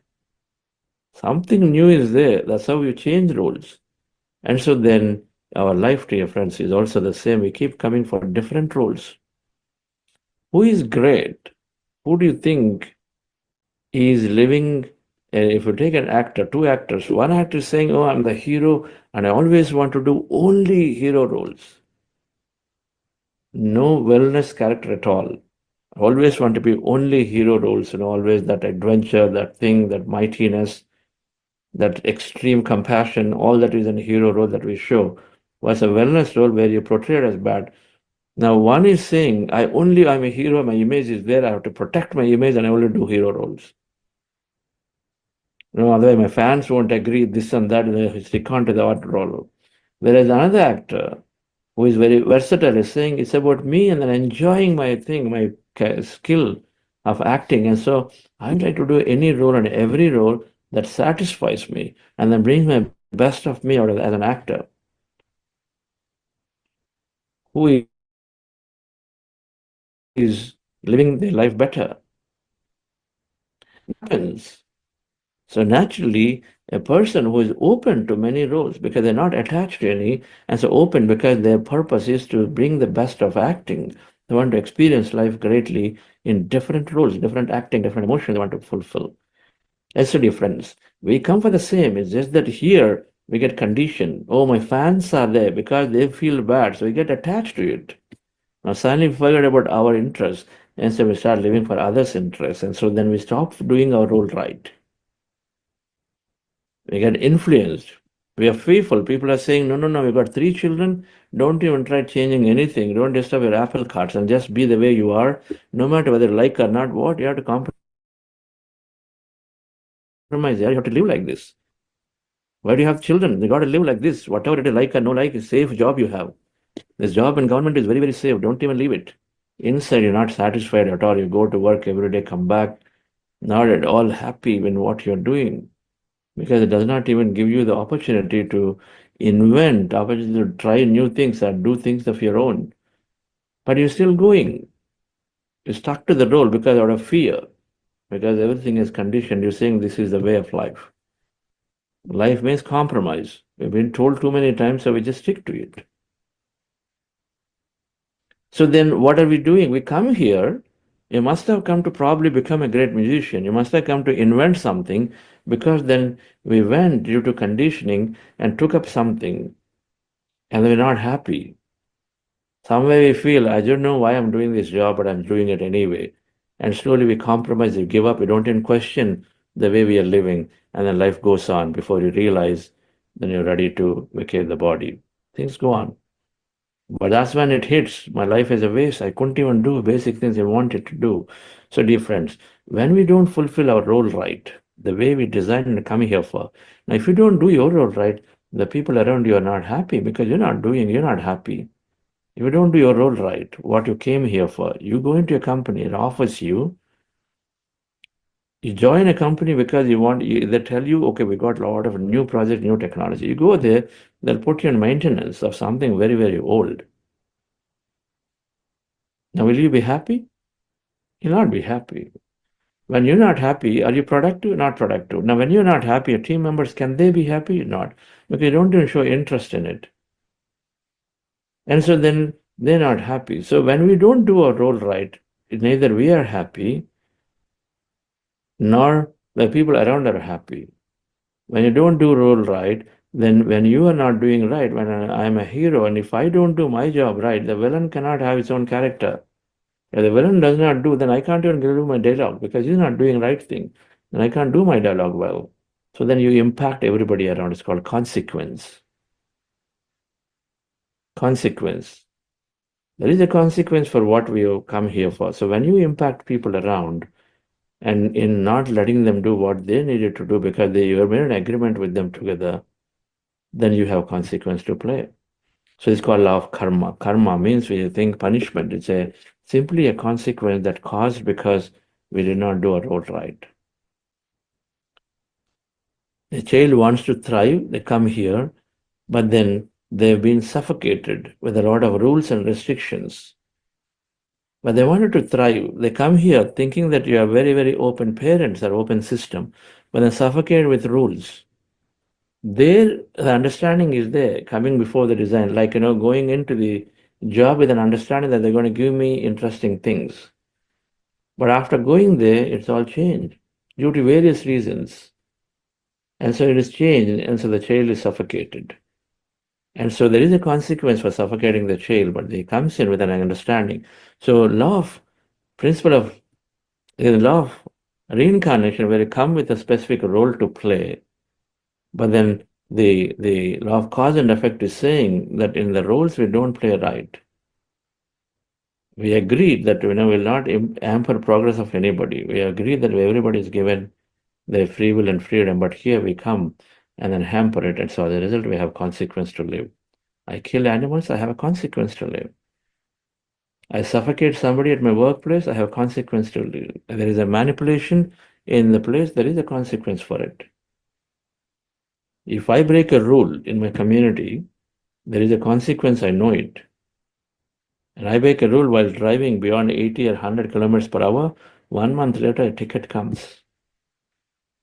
Something new is there. That's how you change roles. And so then our life, dear friends, is also the same. We keep coming for different roles. Who is great? Who do you think is living? If you take an actor, two actors, one actor is saying, oh, I'm the hero and I always want to do only hero roles. No wellness character at all. I always want to be only hero roles, always that adventure, that thing, that mightiness, that extreme compassion, all that is in a hero role that we show. Was a wellness role where you portray it as bad. Now, one is saying, I'm a hero, my image is there, I have to protect my image, and I only do hero roles. Otherwise my fans won't agree, this and that, they stick on to the art role. Whereas another actor who is very versatile is saying, it's about me and then enjoying my thing, my skill of acting. And so I try to do any role and every role that satisfies me and then brings my best of me out as an actor. Who is living their life better. Happens. So naturally, a person who is open to many roles because they're not attached to any, and so open because their purpose is to bring the best of acting. They want to experience life greatly in different roles, different acting, different emotions they want to fulfill. That's the difference. We come for the same. It's just that here we get conditioned. Oh, my fans are there because they feel bad. So we get attached to it. Now suddenly we forget about our interests, and so we start living for others' interests, and so then we stop doing our role right. We get influenced. We are fearful. People are saying, no, we've got 3 children. Don't even try changing anything. Don't disturb your apple carts and just be the way you are, no matter whether you like or not. What? You have to compromise there. You have to live like this. Why do you have children? They got to live like this. Whatever it is, like or no like, is safe job you have. This job in government is very, very safe. Don't even leave it. Inside, you're not satisfied at all. You go to work every day, come back, not at all happy in what you're doing, because it does not even give you the opportunity to invent, opportunity to try new things and do things of your own. But you're still going. You're stuck to the role because out of fear, because everything is conditioned. You're saying this is the way of life. Life means compromise. We've been told too many times, so we just stick to it. So then what are we doing? We come here. You must have come to probably become a great musician. You must have come to invent something, because then we went due to conditioning and took up something and we're not happy. Somewhere we feel, I don't know why I'm doing this job, but I'm doing it anyway. And slowly we compromise, we give up, we don't even question the way we are living. And then life goes on. Before you realize, then you're ready to vacate the body. Things go on. But that's when it hits. My life is a waste. I couldn't even do basic things I wanted to do. So, dear friends, when we don't fulfill our role right, the way we designed and come here for. Now, if you don't do your role right, the people around you are not happy because you're not happy. If you don't do your role right, what you came here for, you go into a company, it offers you, you join a company because they tell you, okay, we got a lot of new project, new technology. You go there, they'll put you in maintenance of something very, very old. Now, will you be happy? You'll not be happy. When you're not happy, are you productive? Not productive. Now, when you're not happy, your team members, can they be happy? Not. Because you don't even show interest in it. And so then they're not happy. So when we don't do our role right, neither we are happy, nor the people around are happy. When you don't do role right, then when you are not doing right, when I'm a hero, and if I don't do my job right, the villain cannot have its own character. If the villain does not do, then I can't even do my dialogue because he's not doing right thing. Then I can't do my dialogue well. So then you impact everybody around. It's called consequence. Consequence. There is a consequence for what we have come here for. So when you impact people around and in not letting them do what they needed to do because you have made an agreement with them together, then you have consequence to play. So it's called law of karma. Karma means we think punishment. It's simply a consequence that caused because we did not do our role right. A child wants to thrive, they come here, but then they've been suffocated with a lot of rules and restrictions. But they wanted to thrive. They come here thinking that you are very, very open parents or open system, but they're suffocated with rules. The understanding is there coming before the design, like going into the job with an understanding that they're going to give me interesting things. But after going there, it's all changed due to various reasons. And so it is changed, and so the child is suffocated. And so there is a consequence for suffocating the child, but they comes in with an understanding. So principle of the law of reincarnation, where you come with a specific role to play, but then the law of cause and effect is saying that in the roles we don't play right. We agreed that will not hamper progress of anybody. We agreed that everybody is given their free will and freedom, but here we come and then hamper it, and so as a result we have consequence to live. I kill animals, I have a consequence to live. I suffocate somebody at my workplace, I have a consequence to live. If there is a manipulation in the place, there is a consequence for it. If I break a rule in my community, there is a consequence, I know it. And I break a rule while driving beyond 80 or 100 kilometers per hour, 1 month later a ticket comes.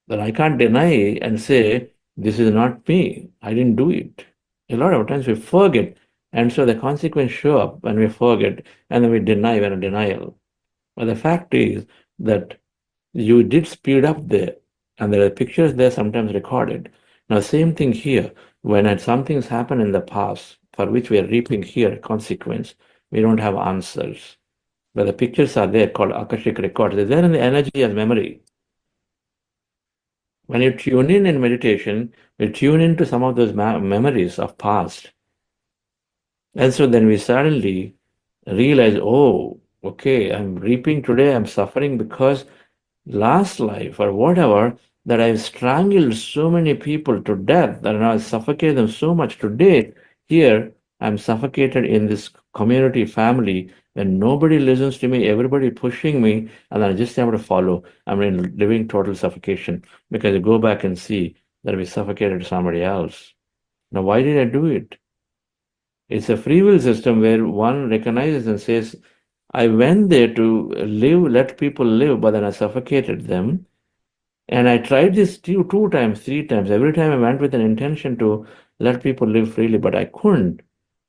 But I can't deny and say, this is not me, I didn't do it. A lot of times we forget, and so the consequence show up when we forget, and then we deny, we're in denial. But the fact is that you did speed up there, and there are pictures there sometimes recorded. Now, same thing here. When something's happened in the past for which we are reaping here a consequence, we don't have answers. But the pictures are there called Akashic records. They're there in the energy as memory. When you tune in meditation, you tune into some of those memories of past. And so then we suddenly realize, oh, okay, I'm reaping today, I'm suffering because last life or whatever, that I've strangled so many people to death, that I suffocated them so much today. Here, I'm suffocated in this community family when nobody listens to me, everybody pushing me, and I just have to follow. I'm in living total suffocation because I go back and see that we suffocated somebody else. Now, why did I do it? It's a free will system where one recognizes and says, I went there to live, let people live, but then I suffocated them. And I tried this two times, 3 times. Every time I went with an intention to let people live freely, but I couldn't.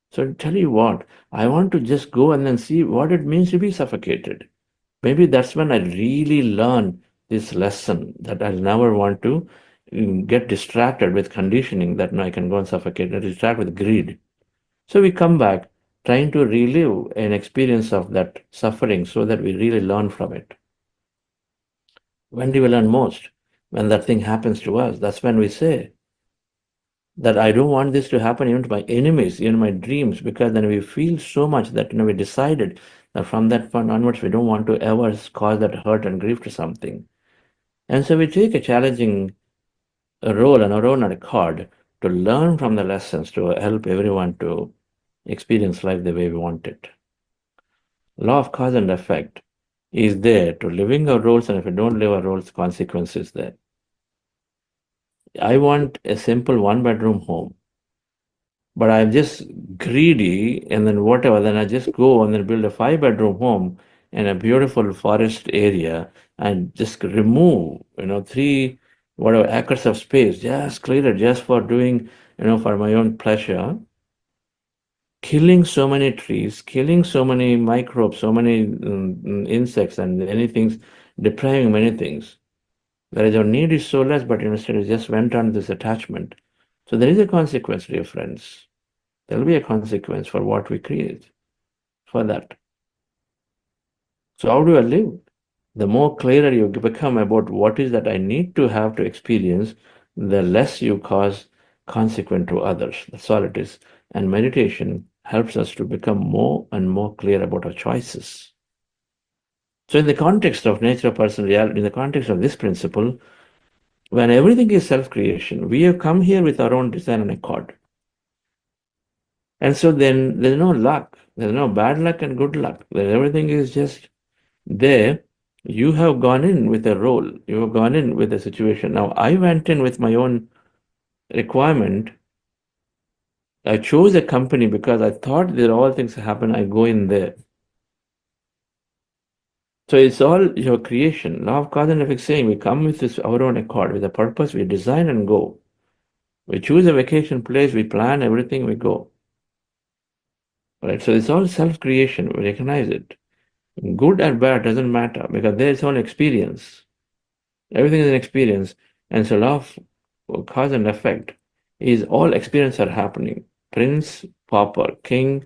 So tell you what, I want to just go and then see what it means to be suffocated. Maybe that's when I really learn this lesson that I'll never want to get distracted with conditioning that no, I can go and suffocate, and distract with greed. So we come back trying to relive an experience of that suffering so that we really learn from it. When do we learn most? When that thing happens to us. That's when we say that I don't want this to happen even to my enemies, even my dreams, because then we feel so much that we decided that from that point onwards we don't want to ever cause that hurt and grief to something. And so we take a challenging role and our own accord to learn from the lessons to help everyone to experience life the way we want it. Law of cause and effect is there to living our roles, and if we don't live our roles, consequences there. I want a simple one-bedroom home, but I'm just greedy, and then whatever, then I just go and then build a 5-bedroom home in a beautiful forest area and just remove, 3 whatever acres of space, just clear it just for doing, for my own pleasure, killing so many trees, killing so many microbes, so many insects and anything, depriving many things. Whereas our need is so less, but instead it just went on this attachment. So there is a consequence, dear friends. There will be a consequence for what we create for that. So how do I live? The more clearer you become about what is that I need to have to experience, the less you cause consequent to others. That's all it is. And meditation helps us to become more and more clear about our choices. So in the context of nature of personal reality, in the context of this principle, when everything is self-creation, we have come here with our own design and accord. And so then there's no luck. There's no bad luck and good luck. Then everything is just there. You have gone in with a role. You have gone in with a situation. Now, I went in with my own requirement. I chose a company because I thought that all things happen. I go in there. So it's all your creation. Law of cause and effect saying we come with this our own accord, with a purpose, we design and go. We choose a vacation place, we plan everything, we go. Right? So it's all self-creation. We recognize it. Good or bad doesn't matter because there is all experience. Everything is an experience. And so law of cause and effect is all experience are happening. Prince, pauper, king,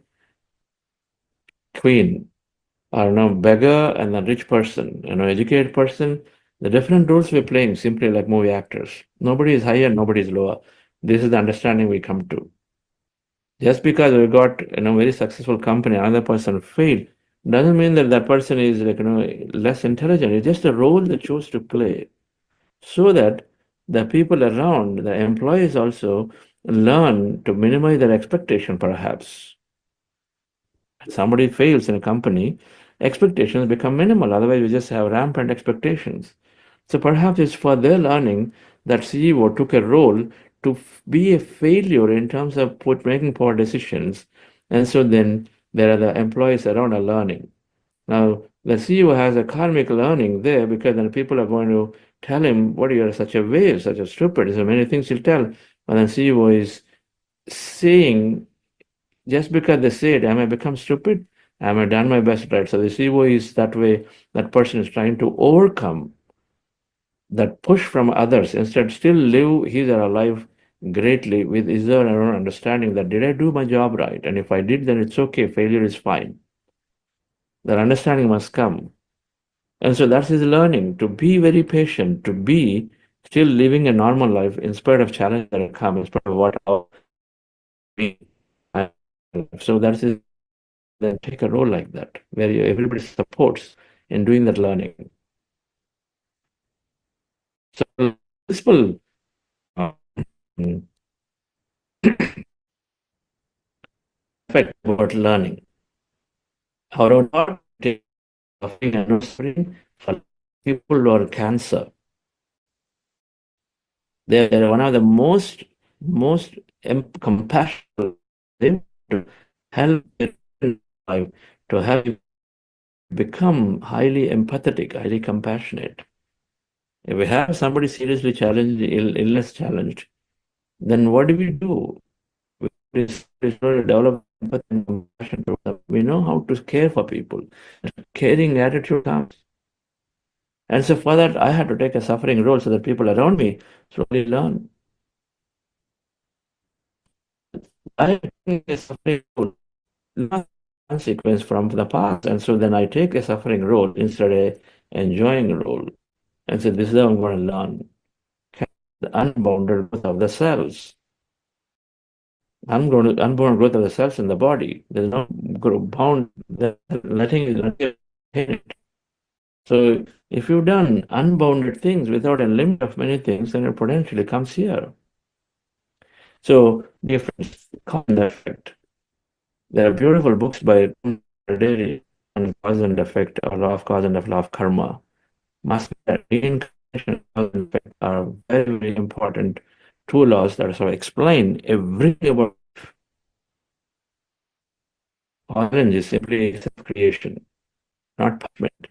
queen, are now beggar and a rich person, educated person. The different roles we're playing simply like movie actors. Nobody is higher, nobody is lower. This is the understanding we come to. Just because we got very successful company, another person failed, doesn't mean that that person is less intelligent. It's just a role they chose to play, so that the people around, the employees also learn to minimize their expectation. Perhaps somebody fails in a company, expectations become minimal. Otherwise, we just have rampant expectations. So perhaps it's for their learning that CEO took a role to be a failure in terms of making poor decisions. And so then there are the employees around are learning. Now, the CEO has a karmic learning there because then people are going to tell him, what you're such a wave, such a stupid. So many things he'll tell. And then CEO is saying, just because they say it, am I become stupid? Am I done my best, right? So the CEO is that way, that person is trying to overcome that push from others, instead still live his or her life greatly with his or her own understanding that did I do my job right? And if I did, then it's okay, failure is fine. That understanding must come. And so that's his learning, to be very patient, to be still living a normal life in spite of challenges that come, in spite of what me. So that's his, then take a role like that, where everybody supports in doing that learning. So principle effect about learning. Our own thought suffering and not suffering for people who are cancer. They're one of the most compassionate to help life, to help you become highly empathetic, highly compassionate. If we have somebody seriously challenged, illness challenged, then what do? We develop empathy and compassion towards them. We know how to care for people. Caring attitude comes. And so for that, I had to take a suffering role so that people around me slowly learn. I take a suffering role, not consequence from the past. And so then I take a suffering role instead of a enjoying role. And so this is how I'm going to learn. The unbounded growth of the cells. Unbound growth of the cells in the body. There's no bound, letting it. So If you've done unbounded things without a limit of many things, then it potentially comes here. So, dear friends, cause and effect. There are beautiful books by Daily on cause and effect, or law of cause and law of karma. Must be that reincarnation and cause and effect are very, very important two laws that sort of explain everything about orange is simply self-creation, not punishment.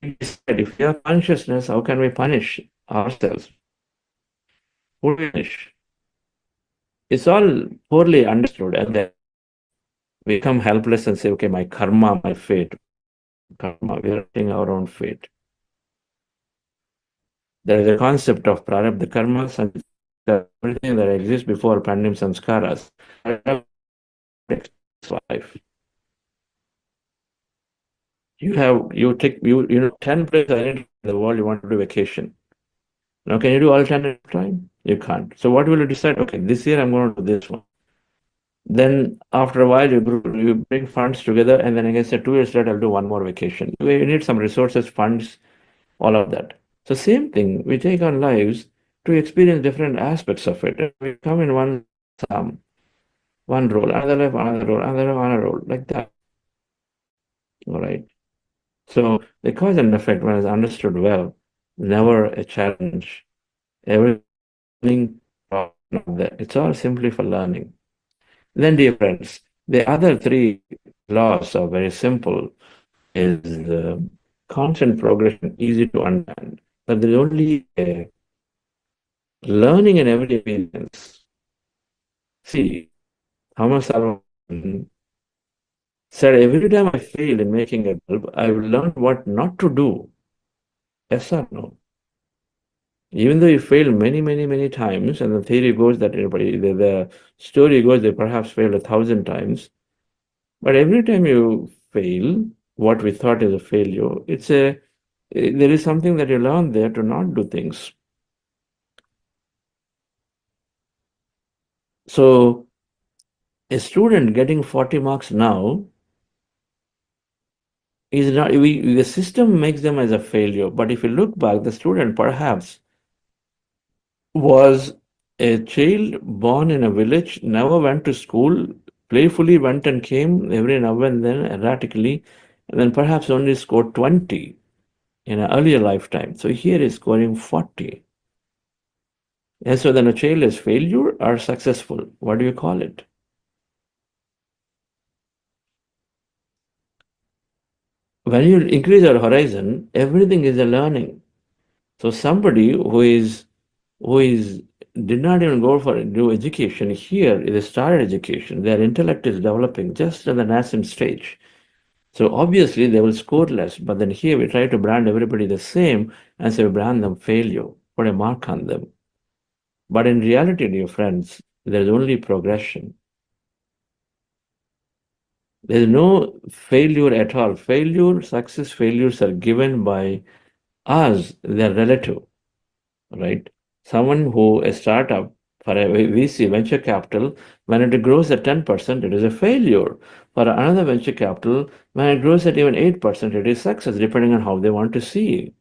We decide if we have consciousness, how can we punish ourselves? Who do we punish? It's all poorly understood, and then we become helpless and say, okay, my karma, my fate. Karma, we are writing our own fate. There is a concept of prarabdha karma, everything that exists before pranam samskaras. Life. You take 10 places in the world you want to do vacation. Now can you do all 10 at a time? You can't. So what will you decide? Okay, this year I'm going to do this one. Then after a while you bring funds together, and then I guess 2 years later I'll do one more vacation. You need some resources, funds, all of that. So same thing, we take our lives to experience different aspects of it. We come in one role, another life, another role, another role, like that. All right. So the cause and effect, when it's understood well, never a challenge. Everything, it's all simply for learning. Then, dear friends, the other three laws are very simple. Is constant progression, easy to understand, but there's only a learning in every experience. See, Thomas Alva said, every time I fail in making a bulb, I've learned what not to do. Yes or no? Even though you fail many, many, many times, and the theory goes that the story goes they perhaps failed 1,000 times, but every time you fail, what we thought is a failure, there is something that you learn there to not do things. So a student getting 40 marks now is not, the system makes them as a failure. But if you look back, the student perhaps was a child born in a village, never went to school, playfully went and came every now and then erratically, and then perhaps only scored 20 in an earlier lifetime. So here is scoring 40. And so then a child is failure or successful. What do you call it? When you increase your horizon, everything is a learning. So somebody who did not even go for do education, here they started education. Their intellect is developing just at the nascent stage. So obviously they will score less, but then here we try to brand everybody the same and say we brand them failure, put a mark on them. But in reality, dear friends, there's only progression. There's no failure at all. Failure, success, failures are given by us, they're relative, right? Someone who, a startup for a VC venture capital, when it grows at 10%, it is a failure. For another venture capital, when it grows at even 8%, it is success, depending on how they want to see it.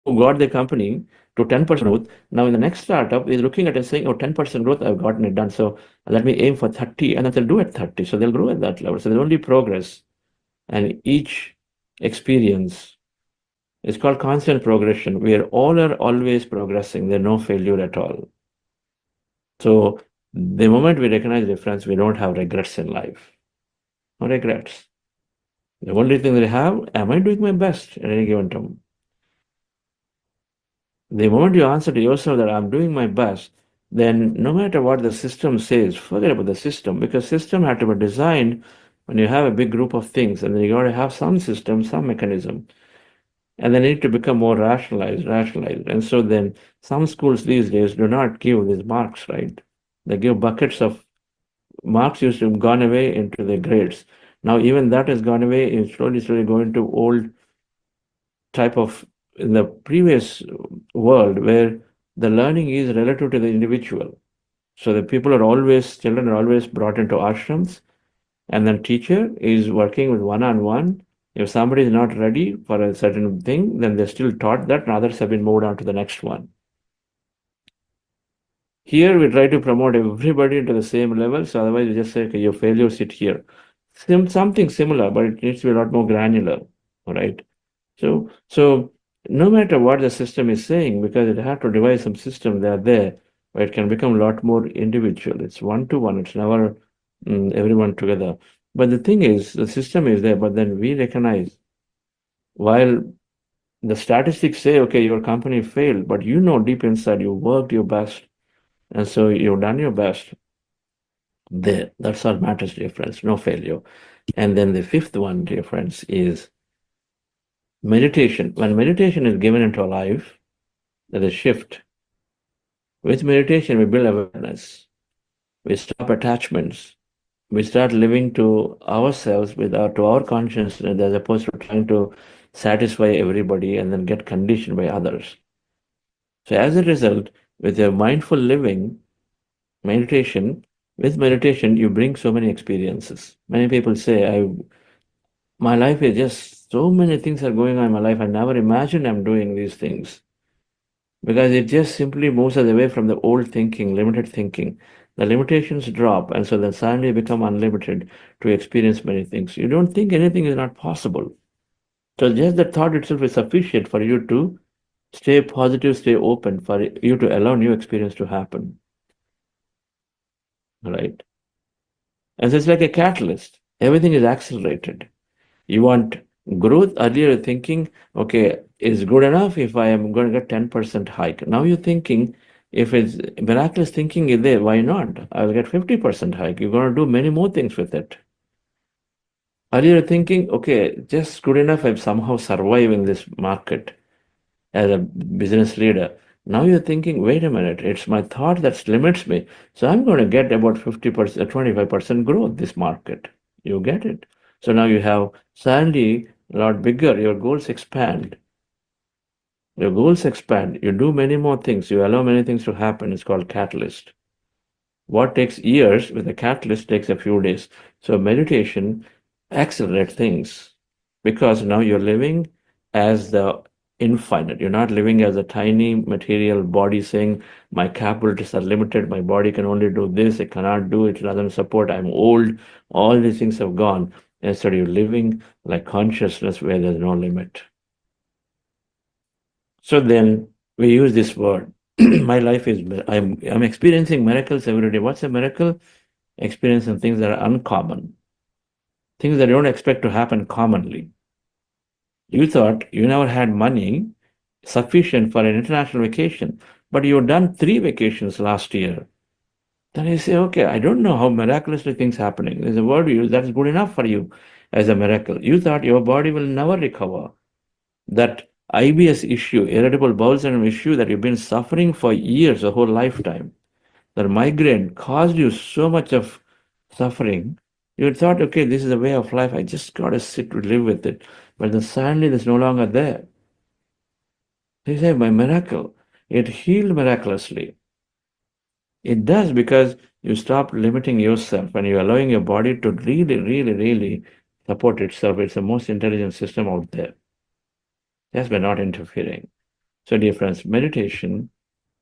Who got the company to 10% growth. Now in the next startup is looking at it saying, oh, 10% growth, I've gotten it done. So let me aim for 30, and then they'll do it 30. So they'll grow at that level. So there's only progress. And each experience is called constant progression. We are all are always progressing. There's no failure at all. So the moment we recognize difference, we don't have regrets in life. No regrets. The only thing that I have, am I doing my best at any given time? The moment you answer to yourself that I'm doing my best, then no matter what the system says, forget about the system, because system had to be designed when you have a big group of things, and then you got to have some system, some mechanism, and they need to become more rationalized. And so then some schools these days do not give these marks, right? They give buckets of marks used to have gone away into the grades. Now even that has gone away, it's slowly going to old type of, in the previous world where the learning is relative to the individual. So the children are always brought into ashrams, And then teacher is working with one-on-one. If somebody is not ready for a certain thing, then they're still taught that, and others have been moved on to the next one. Here we try to promote everybody into the same level. So otherwise, we just say, okay, your failure sit here. Something similar, but it needs to be a lot more granular, all right? So no matter what the system is saying, because it had to devise some system that are there, where it can become a lot more individual. It's one-to-one. It's never everyone together. But the thing is, the system is there, but then we recognize while the statistics say, okay, your company failed, but you know deep inside you worked your best, and so you've done your best. There, that's what matters, dear friends, no failure. And then the fifth one, dear friends, is meditation. When meditation is given into our life, there's a shift. With meditation, we build awareness. We stop attachments. We start living to ourselves, to our consciousness, as opposed to trying to satisfy everybody and then get conditioned by others. So as a result, with your mindful living, with meditation, you bring so many experiences. Many people say, my life is just so many things are going on in my life. I never imagined I'm doing these things because it just simply moves us away from the old thinking, limited thinking. The limitations drop, and so then suddenly you become unlimited to experience many things. You don't think anything is not possible. So just the thought itself is sufficient for you to stay positive, stay open, for you to allow new experience to happen. Right? And so it's like a catalyst. Everything is accelerated. You want growth. Earlier you're thinking, okay, is good enough if I am going to get 10% hike. Now you're thinking, if it's miraculous thinking is there, why not? I'll get 50% hike. You're going to do many more things with it. Earlier you're thinking, okay, just good enough I've somehow survived in this market as a business leader. Now you're thinking, wait a minute, it's my thought that limits me. So I'm going to get about 50%, 25% growth this market. You get it. So now you have suddenly a lot bigger, your goals expand. Your goals expand. You do many more things. You allow many things to happen. It's called catalyst. What takes years with a catalyst takes a few days. So meditation accelerates things because now you're living as the infinite. You're not living as a tiny material body saying, my capabilities are limited, my body can only do this, it cannot do it, doesn't support, I'm old. All these things have gone. Instead, you're living like consciousness where there's no limit. So then we use this word. My life is, I'm experiencing miracles every day. What's a miracle? Experiencing things that are uncommon, things that you don't expect to happen commonly. You thought you never had money sufficient for an international vacation, but you've done 3 vacations last year. Then you say, okay, I don't know how miraculously things happening. There's a word you use that's good enough for you as a miracle. You thought your body will never recover. That IBS issue, irritable bowel syndrome issue that you've been suffering for years, a whole lifetime, that migraine caused you so much of suffering, you thought, okay, this is a way of life. I just got to sit to live with it. But then suddenly it's no longer there. They say, by miracle, it healed miraculously. It does because you stop limiting yourself and you're allowing your body to really, really, really support itself. It's the most intelligent system out there. Just by not interfering. So, dear friends, meditation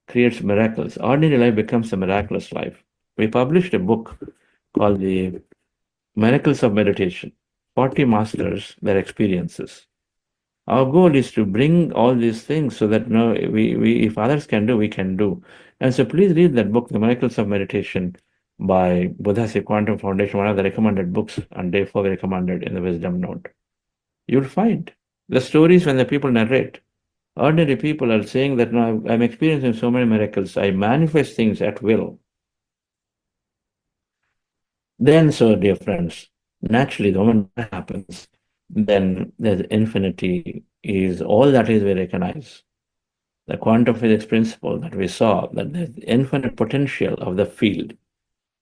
creates miracles. Ordinary life becomes a miraculous life. We published a book called The Miracles of Meditation, 40 Masters, Their Experiences. Our goal is to bring all these things so that if others can do, we can do. And so please read that book, The Miracles of Meditation by Buddha's Quantum Foundation, one of the recommended books on day 4 we recommended in the Wisdom Note. You'll find the stories when the people narrate. Ordinary people are saying that now I'm experiencing so many miracles. I manifest things at will. Then, so dear friends, naturally, the moment that happens, then there's infinity is all that is we recognize. The quantum physics principle that we saw, that there's infinite potential of the field.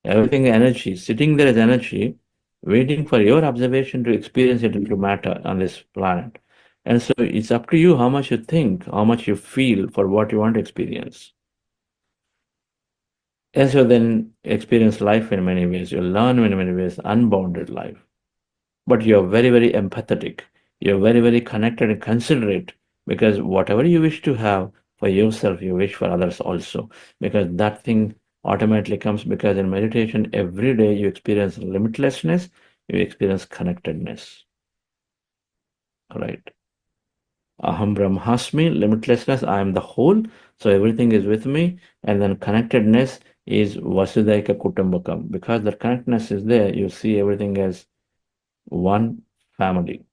Everything energy, sitting there is energy, waiting for your observation to experience it into matter on this planet. And so it's up to you how much you think, how much you feel for what you want to experience. And so then experience life in many ways. You learn in many ways, unbounded life. But you're very, very empathetic. You're very, very connected and considerate because whatever you wish to have for yourself, you wish for others also. Because that thing automatically comes because in meditation, every day you experience limitlessness, you experience connectedness. Right. Aham Brahmasmi, limitlessness, I am the whole, so everything is with me. And then connectedness is Vasudhaika Kutumbakam. Because that connectedness is there, you see everything as one family.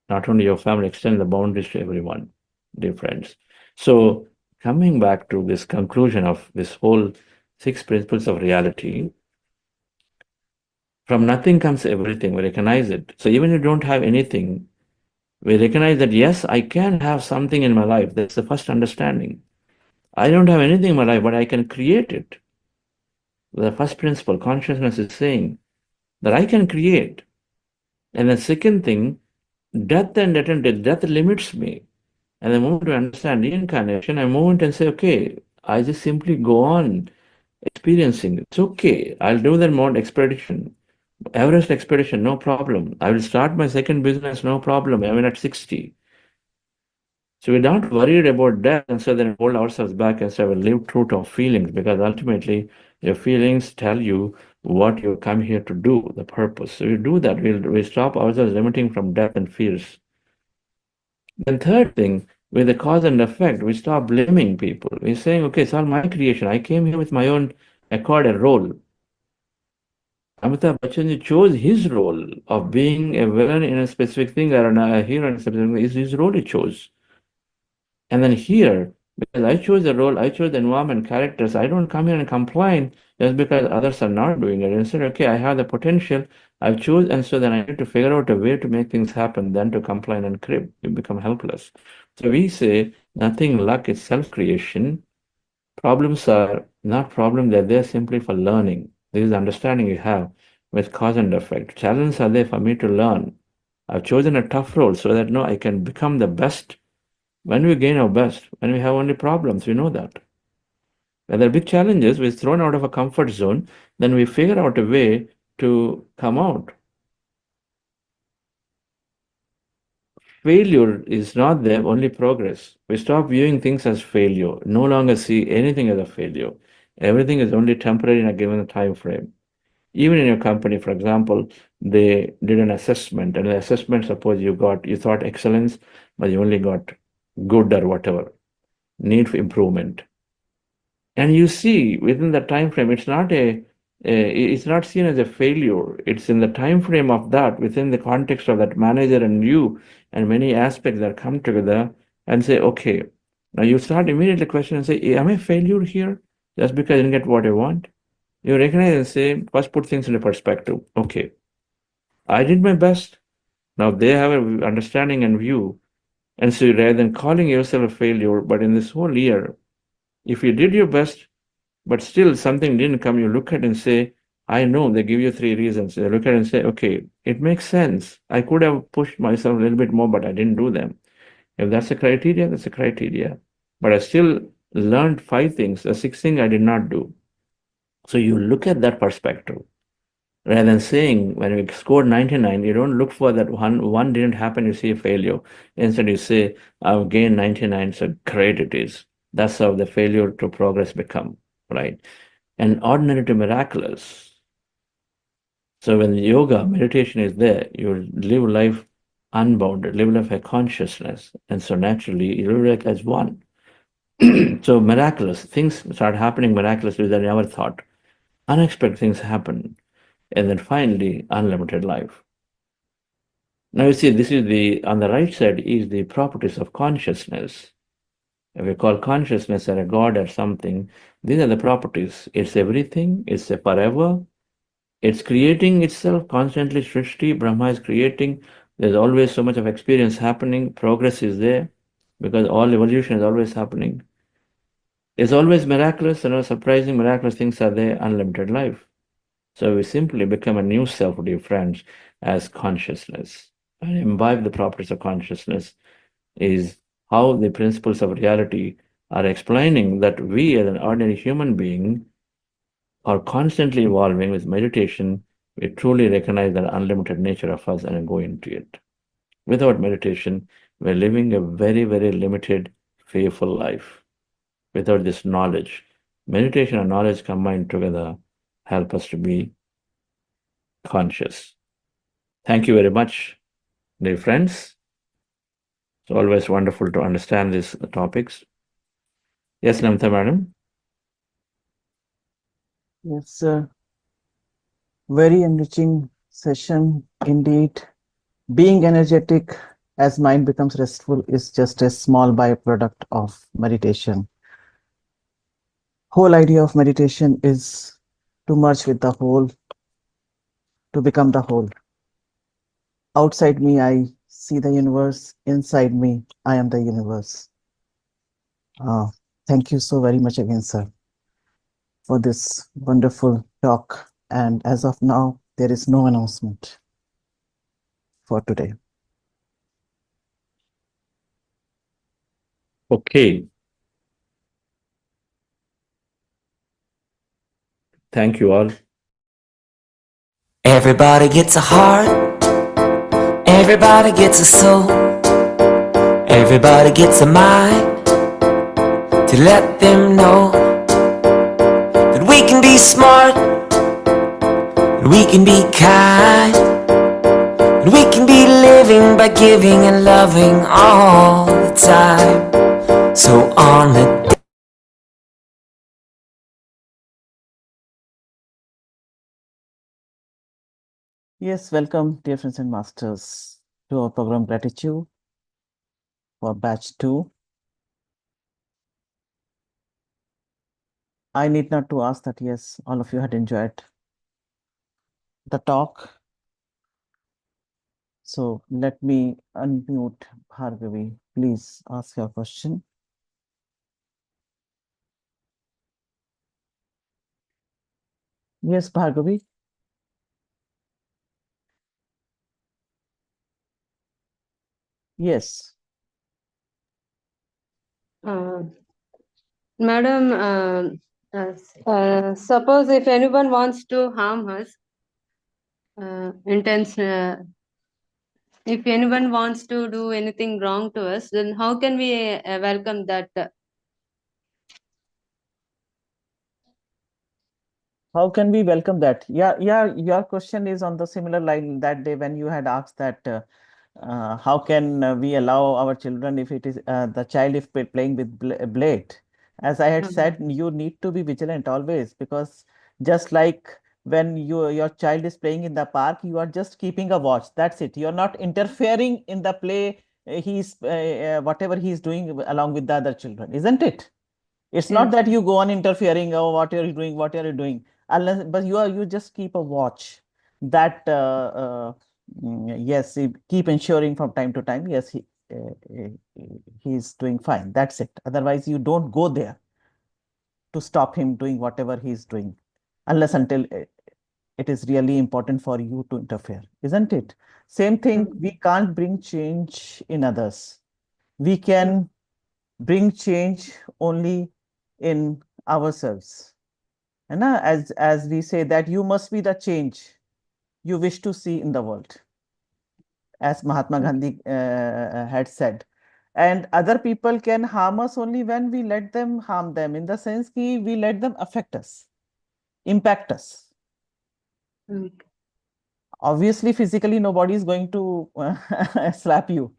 Not only your family, extend the boundaries to everyone, dear friends. So, coming back to this conclusion of this whole six principles of reality, from nothing comes everything. We recognize it. So, even if you don't have anything, we recognize that yes, I can have something in my life. That's the first understanding. I don't have anything in my life, but I can create it. The first principle, consciousness is saying that I can create. And the second thing, death limits me. And the moment we understand reincarnation, I move and say, okay, I just simply go on experiencing. It's okay. I'll do that more expedition. Everest expedition, no problem. I will start my second business, no problem. I mean, at 60. So we're not worried about death, and so then hold ourselves back and say, well, live true to our feelings, because ultimately your feelings tell you what you come here to do, the purpose. So we do that. We stop ourselves limiting from death and fears. Then third thing, with the cause and effect, we stop blaming people. We're saying, okay, it's all my creation. I came here with my own accord and role. Amitabh Bachchan chose his role of being a villain in a specific thing or a hero in a specific thing. Is his role he chose. And then here, because I chose the role, I chose the environment, characters, I don't come here and complain just because others are not doing it. Instead, okay, I have the potential, I've chosen, and so then I need to figure out a way to make things happen, then to complain and crib. You become helpless. So we say nothing luck is self-creation. Problems are not problems, they're there simply for learning. This is the understanding you have with cause and effect. Challenges are there for me to learn. I've chosen a tough role so that no, I can become the best. When we gain our best, when we have only problems, we know that. When there are big challenges, we're thrown out of a comfort zone, then we figure out a way to come out. Failure is not there, only progress. We stop viewing things as failure, no longer see anything as a failure. Everything is only temporary in a given time frame. Even in your company, for example, they did an assessment, and the assessment, suppose you thought excellence, but you only got good or whatever, need for improvement. And you see within the time frame, it's not seen as a failure. It's in the time frame of that, within the context of that manager and you, and many aspects that come together and say, okay, now you start immediately question and say, am I a failure here just because I didn't get what I want? You recognize and say, first put things into perspective. Okay, I did my best. Now they have an understanding and view. And so rather than calling yourself a failure, but in this whole year, if you did your best, but still something didn't come, you look at it and say, I know, they give you three reasons. You look at it and say, okay, it makes sense. I could have pushed myself a little bit more, but I didn't do them. If that's a criteria, that's a criteria. But I still learned five things. The sixth thing I did not do. So you look at that perspective. Rather than saying when we scored 99, you don't look for that one didn't happen, you see a failure. Instead, you say, I've gained 99, so great it is. That's how the failure to progress become, right? And ordinary to miraculous. So when yoga, meditation is there, you live life unbounded, live life as consciousness. And so naturally, you live life as one. So miraculous, things start happening miraculously that I never thought. Unexpected things happen. And then finally, unlimited life. Now you see, this is on the right side is the properties of consciousness. If we call consciousness or a God or something, these are the properties. It's everything, it's a forever, it's creating itself constantly. Srishti, Brahma is creating. There's always so much of experience happening. Progress is there because all evolution is always happening. It's always miraculous, surprising, miraculous things are there, unlimited life. So we simply become a new self, dear friends, as consciousness. And imbibe the properties of consciousness is how the principles of reality are explaining that we as an ordinary human being are constantly evolving. With meditation, we truly recognize the unlimited nature of us and go into it. Without meditation, we're living a very, very limited, fearful life. Without this knowledge, meditation and knowledge combined together help us to be conscious. Thank you very much, dear friends. It's always wonderful to understand these topics. Yes, Namita madam. Yes, very enriching session indeed. Being energetic as mind becomes restful is just a small byproduct of meditation. Whole idea of meditation is to merge with the whole, to become the whole. Outside me, I see the universe. Inside me, I am the universe. Thank you so very much again, sir, for this wonderful talk. And as of now, there is no announcement for today. Okay. Thank you all. Everybody gets a heart, everybody gets a soul, everybody gets a mind to let them know that we can be smart, that we can be kind, that we can be living by giving and loving all the time. So on the Yes, welcome, dear friends and masters, to our program Gratitude for Batch 2. I need not to ask that, yes, all of you had enjoyed the talk. So let me unmute Bhargavi. Please ask your question. Yes, Bhargavi. Yes. Madam, suppose if anyone wants to harm us, if anyone wants to do anything wrong to us, then how can we welcome that? How can we welcome that? Yeah, your question is on the similar line that day when you had asked that how can we allow our children if it is the child if playing with blade? As I had said, you need to be vigilant always, because just like when your child is playing in the park, you are just keeping a watch. That's it. You're not interfering in the play. He's whatever he's doing along with the other children, isn't it? It's not Yes. that you go on interfering. Oh, what are you doing? What are you doing? Unless, but you just keep a watch. That yes, keep ensuring from time to time. Yes, he's doing fine. That's it. Otherwise, you don't go there to stop him doing whatever he's doing, unless until it is really important for you to interfere, isn't it? Same thing. We can't bring change in others. We can bring change only in ourselves. And as we say that you must be the change you wish to see in the world, as Mahatma Gandhi had said. And other people can harm us only when we let them harm them, in the sense that we let them affect us, impact us. Obviously, physically, nobody is going to slap you.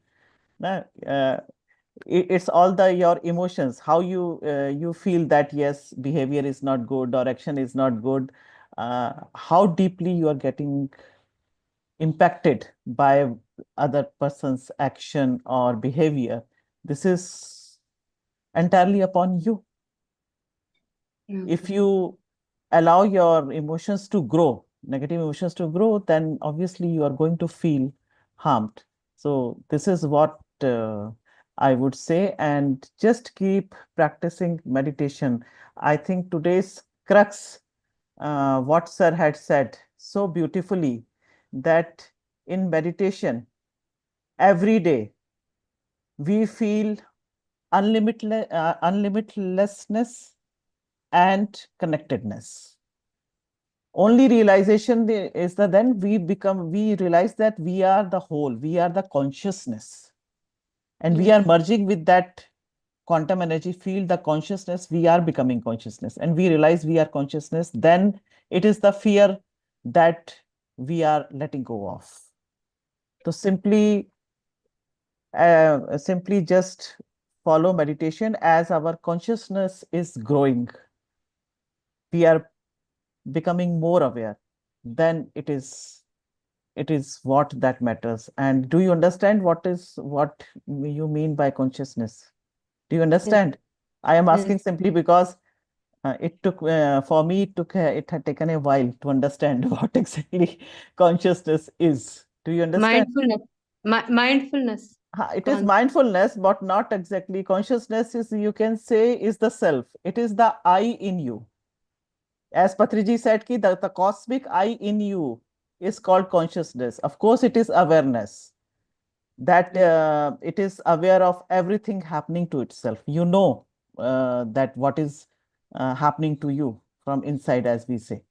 It's all your emotions, how you feel that yes, behavior is not good or action is not good, how deeply you are getting impacted by other person's action or behavior. This is entirely upon you. If you allow your emotions to grow, negative emotions to grow, then obviously you are going to feel harmed. So this is what I would say, and just keep practicing meditation. I think today's crux, what sir had said so beautifully, that in meditation, every day we feel unlimitlessness and connectedness. Only realization is that then we realize that we are the whole, we are the consciousness, and we are Yes. merging with that quantum energy field, the consciousness. We are becoming consciousness, and we realize we are consciousness. Then it is the fear that we are letting go of. So simply just follow meditation. As our consciousness is growing, we are becoming more aware. Then it is what that matters. And do you understand what you mean by consciousness? Do you Yes. understand? I am Yes. asking simply because it took for me it had taken a while to understand what exactly consciousness is. Do you understand? Mindfulness. Mindfulness. It is Con- mindfulness, but not exactly. Consciousness is, you can say, is the self. It is the I in you. As Patriji said, the cosmic I in you is called consciousness. Of course, it is awareness, that it is aware of everything happening to itself. You know that what is happening to you from inside, as we say.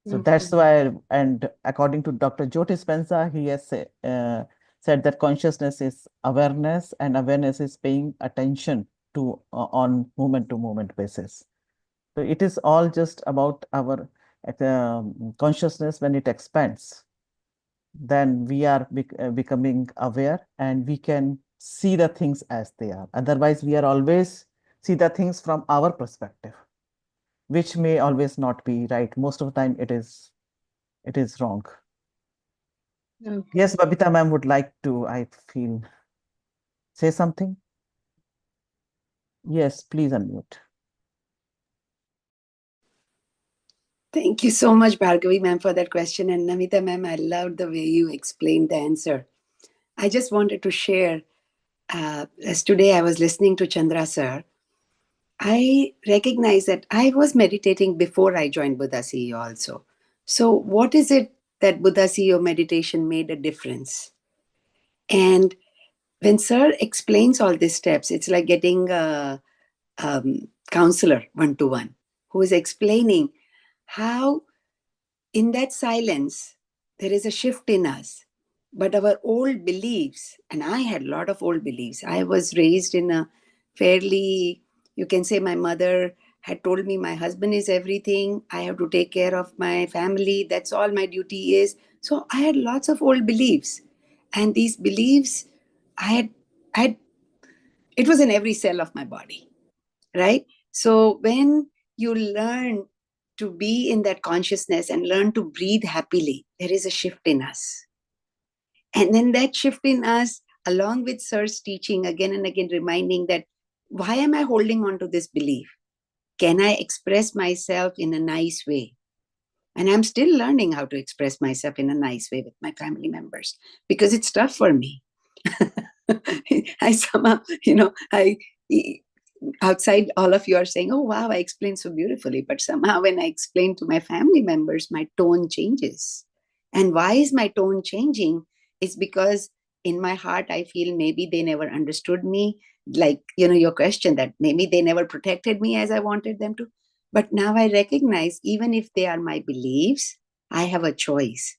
So that's Okay. why, and according to Dr. Joe Dispenza, he has said that consciousness is awareness, and awareness is paying attention to on moment to moment basis. So it is all just about our consciousness. When it expands, then we are becoming aware, and we can see the things as they are. Otherwise, we are always see the things from our perspective, which may always not be right. Most of the time, it is wrong. Okay. Yes, Babita ma'am would like to, I feel, say something. Yes, please unmute. Thank you so much, Bhargavi ma'am, for that question. And Namita ma'am, I loved the way you explained the answer. I just wanted to share, as today I was listening to Chandra sir, I recognized that I was meditating before I joined Buddha CEO also. So what is it that Buddha CEO meditation made a difference? And when sir explains all these steps, it's like getting a counselor one-to-one who is explaining how in that silence, there is a shift in us. But our old beliefs, and I had a lot of old beliefs. I was raised in a fairly, you can say, my mother had told me my husband is everything. I have to take care of my family. That's all my duty is. So I had lots of old beliefs. And these beliefs, I had, it was in every cell of my body, right? So when you learn to be in that consciousness and learn to breathe happily, there is a shift in us. And then that shift in us, along with Sir's teaching again and again, reminding that why am I holding on to this belief? Can I express myself in a nice way? And I'm still learning how to express myself in a nice way with my family members because it's tough for me. I somehow, outside all of you are saying, oh, wow, I explained so beautifully. But somehow when I explain to my family members, my tone changes. And why is my tone changing? It's because in my heart, I feel maybe they never understood me. Like, your question that maybe they never protected me as I wanted them to. But now I recognize, even if they are my beliefs, I have a choice.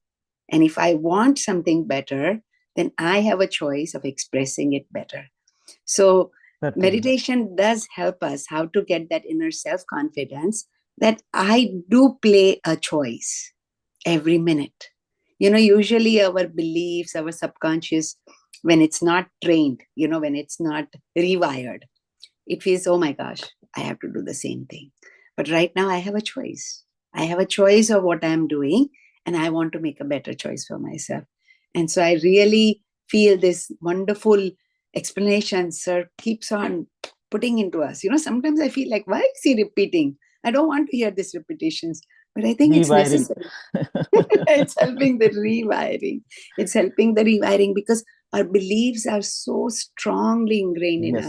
And if I want something better, then I have a choice of expressing it better. So Certainly. meditation does help us how to get that inner self-confidence that I do play a choice every minute. Usually our beliefs, our subconscious, when it's not trained, when it's not rewired, it feels, oh my gosh, I have to do the same thing. But right now I have a choice. I have a choice of what I'm doing, and I want to make a better choice for myself. And so I really feel this wonderful explanation Sir keeps on putting into us. Sometimes I feel like, why is he repeating? I don't want to hear these repetitions, but I think it's Rewiring. necessary. It's helping the rewiring. It's helping the rewiring because our beliefs are so strongly ingrained in us.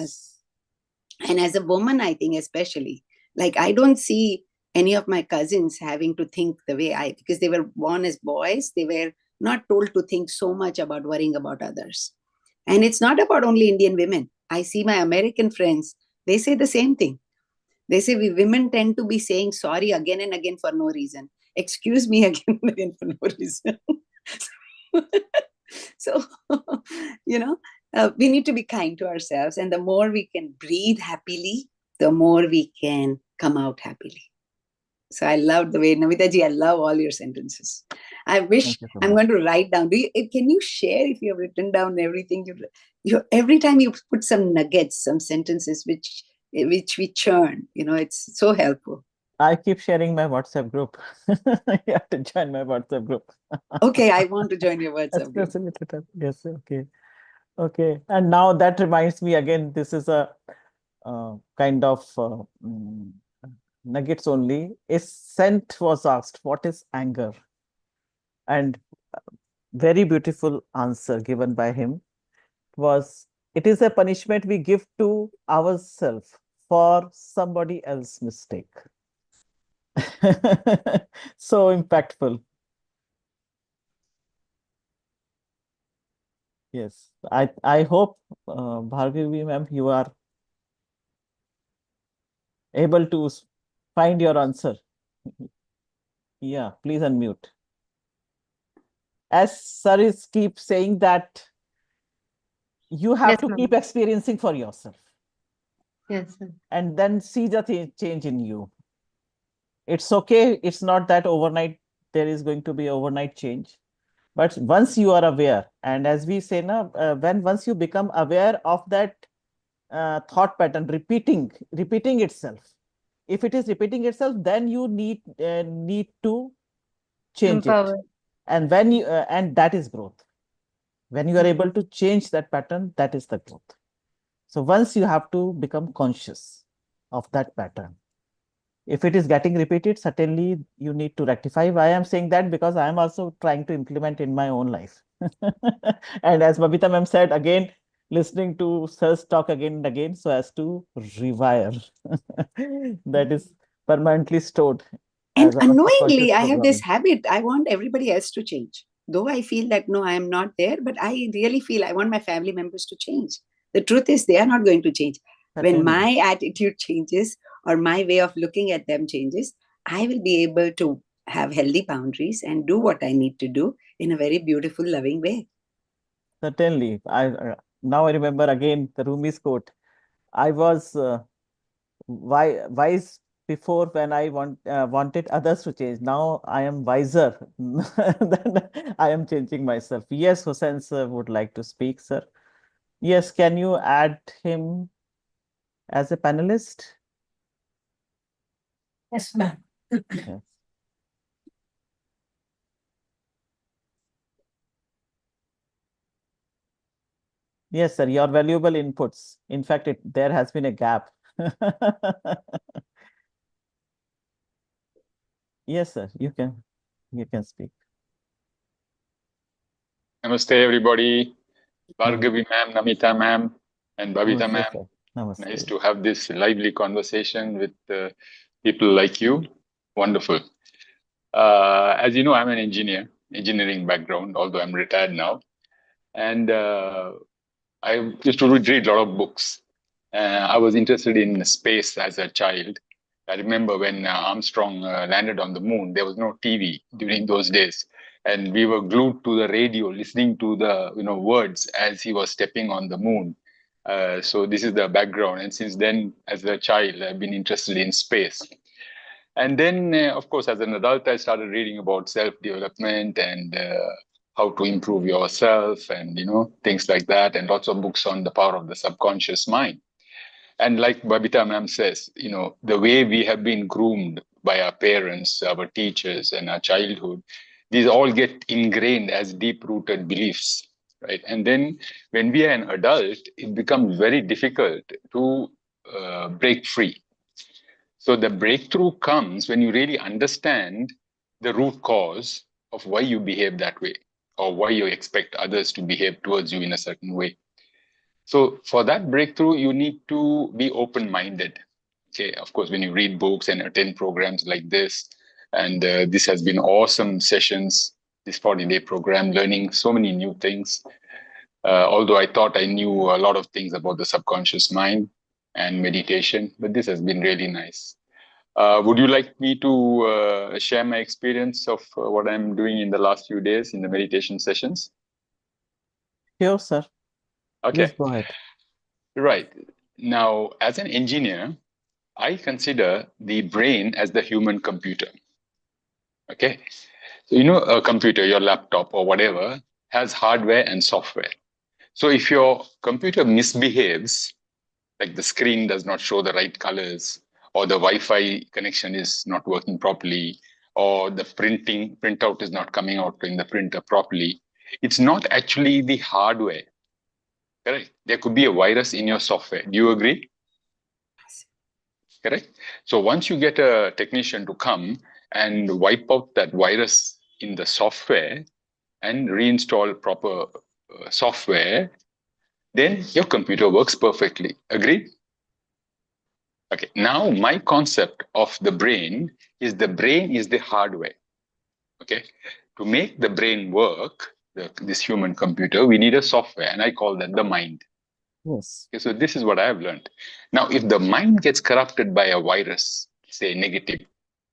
Yes. And as a woman, I think especially, like I don't see any of my cousins having to think the way because they were born as boys, they were not told to think so much about worrying about others. And it's not about only Indian women. I see my American friends, they say the same thing. They say we women tend to be saying sorry again and again for no reason. Excuse me again and again for no reason. So, we need to be kind to ourselves. And the more we can breathe happily, the more we can come out happily. So I love the way, Namita ji, I love all your sentences. I wish Thank you so I'm much. going to write down. Can you share if you have written down everything? Every time you put some nuggets, some sentences which we churn, it's so helpful. I keep sharing my WhatsApp group. You have to join my WhatsApp group. Okay, I want to join your WhatsApp group. Yes, okay. Okay. And now that reminds me again, this is a kind of nuggets only. A scent was asked, what is anger? And very beautiful answer given by him was, it is a punishment we give to ourselves for somebody else's mistake. So impactful. Yes, I hope, Bhargavi ma'am, you are able to find your answer. Yeah, please unmute. As sir is keep saying that you have Yes, to ma'am. keep experiencing for yourself Yes, sir. and then see the change in you. It's okay. It's not that overnight there is going to be overnight change. But once you are aware, and as we say now, once you become aware of that thought pattern repeating itself, if it is repeating itself, then you need to change it, Empower. and when you and that is growth. When you are able to change that pattern, that is the growth. So once you have to become conscious of that pattern. If it is getting repeated, certainly you need to rectify. I am saying that because I am also trying to implement in my own life. And as Babita ma'am said, again, listening to Sir's talk again and again so as to rewire. That is permanently stored And as our subconscious unknowingly, I have this programming. habit. I want everybody else to change. Though I feel that no, I am not there, but I really feel I want my family members to change. The truth is, they are not going to change. When Certainly. my attitude changes or my way of looking at them changes, I will be able to have healthy boundaries and do what I need to do in a very beautiful, loving way. Certainly. Now I remember again the Rumi's quote. I was wise before when I wanted others to change. Now I am wiser than I am changing myself. Yes, Hussain sir would like to speak, sir. Yes, can you add him as a panelist? Yes, ma'am. Yes. Yes, sir, your valuable inputs. In fact, there has been a gap. Yes, sir, you can speak. Namaste, everybody. Bhargavi ma'am, Namita ma'am, and Babita Namaste, ma'am. sir. Namaste. Nice to have this lively conversation with people like you. Wonderful. As you know, I'm an engineering background, although I'm retired now. And I used to read a lot of books. I was interested in space as a child. I remember when Armstrong landed on the moon, there was no TV during those days. And we were glued to the radio, listening to the words as he was stepping on the moon. So this is the background. And since then, as a child, I've been interested in space. And then, of course, as an adult, I started reading about self-development and how to improve yourself and, things like that, and lots of books on the power of the subconscious mind. And like Babita ma'am says, the way we have been groomed by our parents, our teachers, and our childhood, these all get ingrained as deep-rooted beliefs, right? And then when we are an adult, it becomes very difficult to break free. So the breakthrough comes when you really understand the root cause of why you behave that way or why you expect others to behave towards you in a certain way. So for that breakthrough, you need to be open-minded. Okay, of course, when you read books and attend programs like this, and this has been awesome sessions, this 40-day program, learning so many new things. Although I thought I knew a lot of things about the subconscious mind, and meditation, but this has been really nice. Would you like me to share my experience of what I'm doing in the last few days in the meditation sessions? Sure, sir. Please Okay, go ahead. right. Now, as an engineer, I consider the brain as the human computer. Okay, so a computer, your laptop or whatever, has hardware and software. So if your computer misbehaves, like the screen does not show the right colors, or the Wi-Fi connection is not working properly, or the printout is not coming out in the printer properly, it's not actually the hardware. Correct? There could be a virus in your software. Do you agree? Correct? So once you get a technician to come and wipe out that virus in the software and reinstall proper software, then your computer works perfectly. Agreed? Okay, now my concept of the brain is the hardware. Okay, to make the brain work, this human computer, we need a software, and I call that the mind. Yes. Okay, so this is what I have learned. Now, if the mind gets corrupted by a virus, say negative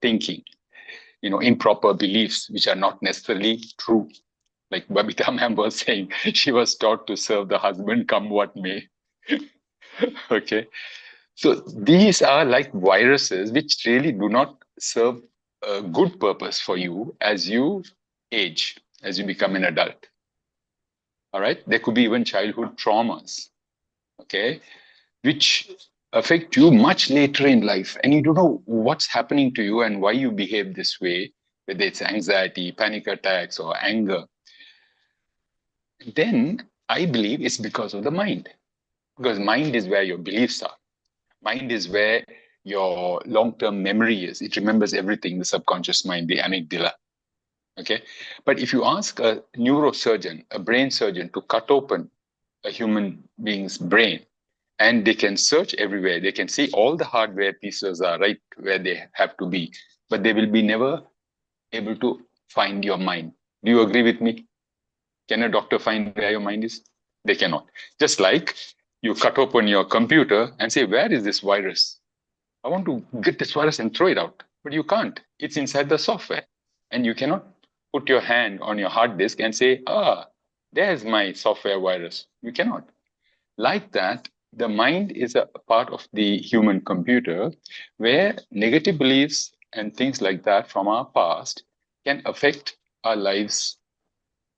thinking, improper beliefs which are not necessarily true, like Babita ma'am was saying, she was taught to serve the husband come what may. Okay, so these are like viruses which really do not serve a good purpose for you as you age, as you become an adult. All right, there could be even childhood traumas, okay, which affect you much later in life, and you don't know what's happening to you and why you behave this way, whether it's anxiety, panic attacks, or anger. Then I believe it's because of the mind, because mind is where your beliefs are. Mind is where your long-term memory is. It remembers everything, the subconscious mind, the amygdala. Okay. But if you ask a neurosurgeon, a brain surgeon, to cut open a human being's brain, and they can search everywhere, they can see all the hardware pieces are right where they have to be, but they will be never able to find your mind. Do you agree with me? Can a doctor find where your mind is? They cannot. Just like you cut open your computer and say, where is this virus? I want to get this virus and throw it out, but you can't. It's inside the software. And you cannot put your hand on your hard disk and say, there's my software virus. You cannot. Like that, the mind is a part of the human computer where negative beliefs and things like that from our past can affect our lives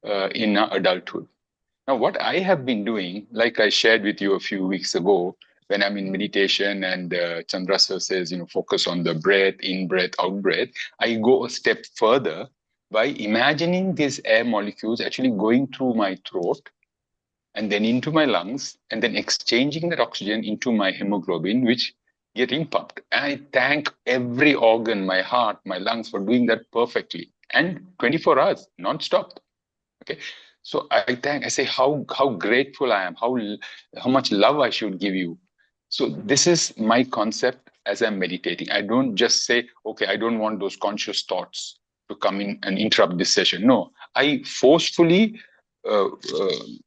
in our adulthood. Now, what I have been doing, like I shared with you a few weeks ago, when I'm in meditation and Chandra sir says, focus on the breath, in breath, out breath, I go a step further by imagining these air molecules actually going through my throat and then into my lungs and then exchanging that oxygen into my hemoglobin, which getting pumped. And I thank every organ, my heart, my lungs for doing that perfectly and 24 hours, non-stop. Okay. So I say how grateful I am, how much love I should give you. So this is my concept as I'm meditating. I don't just say, okay, I don't want those conscious thoughts to come in and interrupt this session. No, I forcefully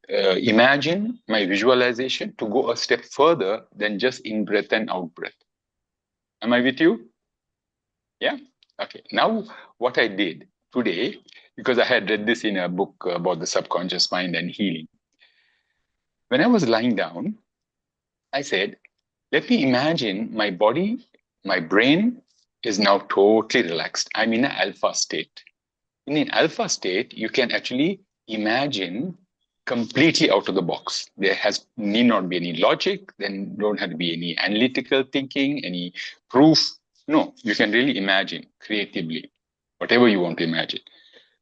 imagine my visualization to go a step further than just in breath and out breath. Am I with you? Yeah. Okay. Now, what I did today, because I had read this in a book about the subconscious mind and healing. When I was lying down, I said, let me imagine my body, my brain is now totally relaxed. I'm in an alpha state. In an alpha state, you can actually imagine completely out of the box. There need not be any logic, then don't have to be any analytical thinking, any proof. No, you can really imagine creatively, whatever you want to imagine.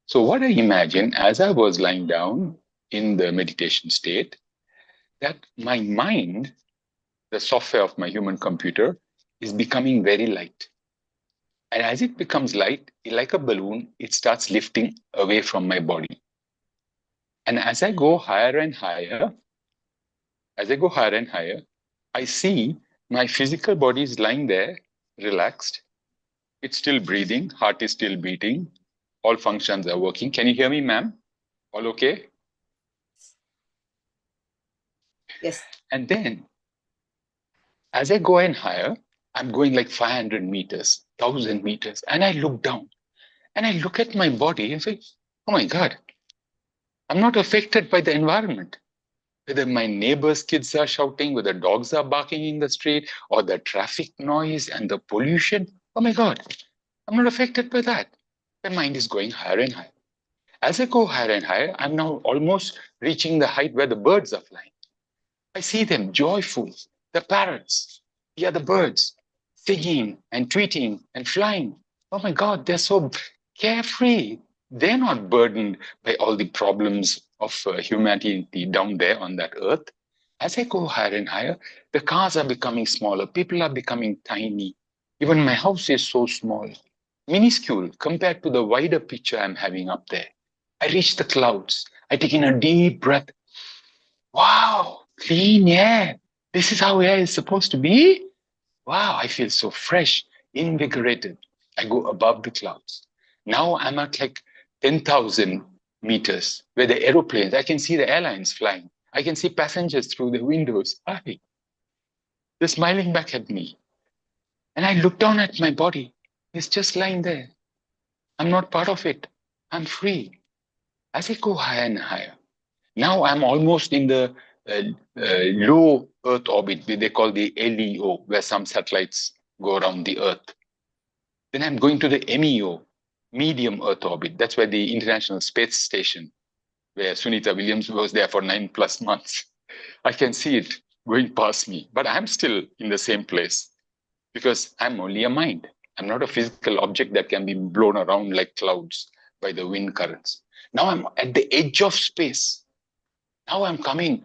So what I imagined as I was lying down in the meditation state, that my mind, the software of my human computer, is becoming very light. And as it becomes light, like a balloon, it starts lifting away from my body. And as I go higher and higher, I see my physical body is lying there, relaxed. It's still breathing, heart is still beating, all functions are working. Can you hear me, ma'am? All okay? Yes. And then As I go in higher, I'm going like 500 meters, 1,000 meters, and I look down and I look at my body and say, oh my God, I'm not affected by the environment. Whether my neighbors' kids are shouting, whether dogs are barking in the street, or the traffic noise and the pollution. Oh my God, I'm not affected by that. My mind is going higher and higher. As I go higher and higher, I'm now almost reaching the height where the birds are flying. I see them joyful, the parrots, the other birds, singing and tweeting and flying. Oh my God, they're so carefree. They're not burdened by all the problems of humanity down there on that earth. As I go higher and higher, the cars are becoming smaller, people are becoming tiny. Even my house is so small, minuscule compared to the wider picture I'm having up there. I reach the clouds. I take in a deep breath. Wow, clean air. This is how air is supposed to be? Wow, I feel so fresh, invigorated. I go above the clouds. Now I'm at like 10,000 meters where the aeroplanes, I can see the airlines flying. I can see passengers through the windows. Hi. They're smiling back at me. And I look down at my body. It's just lying there. I'm not part of it. I'm free. As I go higher and higher, now I'm almost in the low Earth orbit, they call the LEO, where some satellites go around the Earth. Then I'm going to the MEO, medium Earth orbit. That's where the International Space Station, where Sunita Williams was there for 9+ months. I can see it going past me, but I'm still in the same place because I'm only a mind. I'm not a physical object that can be blown around like clouds by the wind currents. Now I'm at the edge of space. Now I'm coming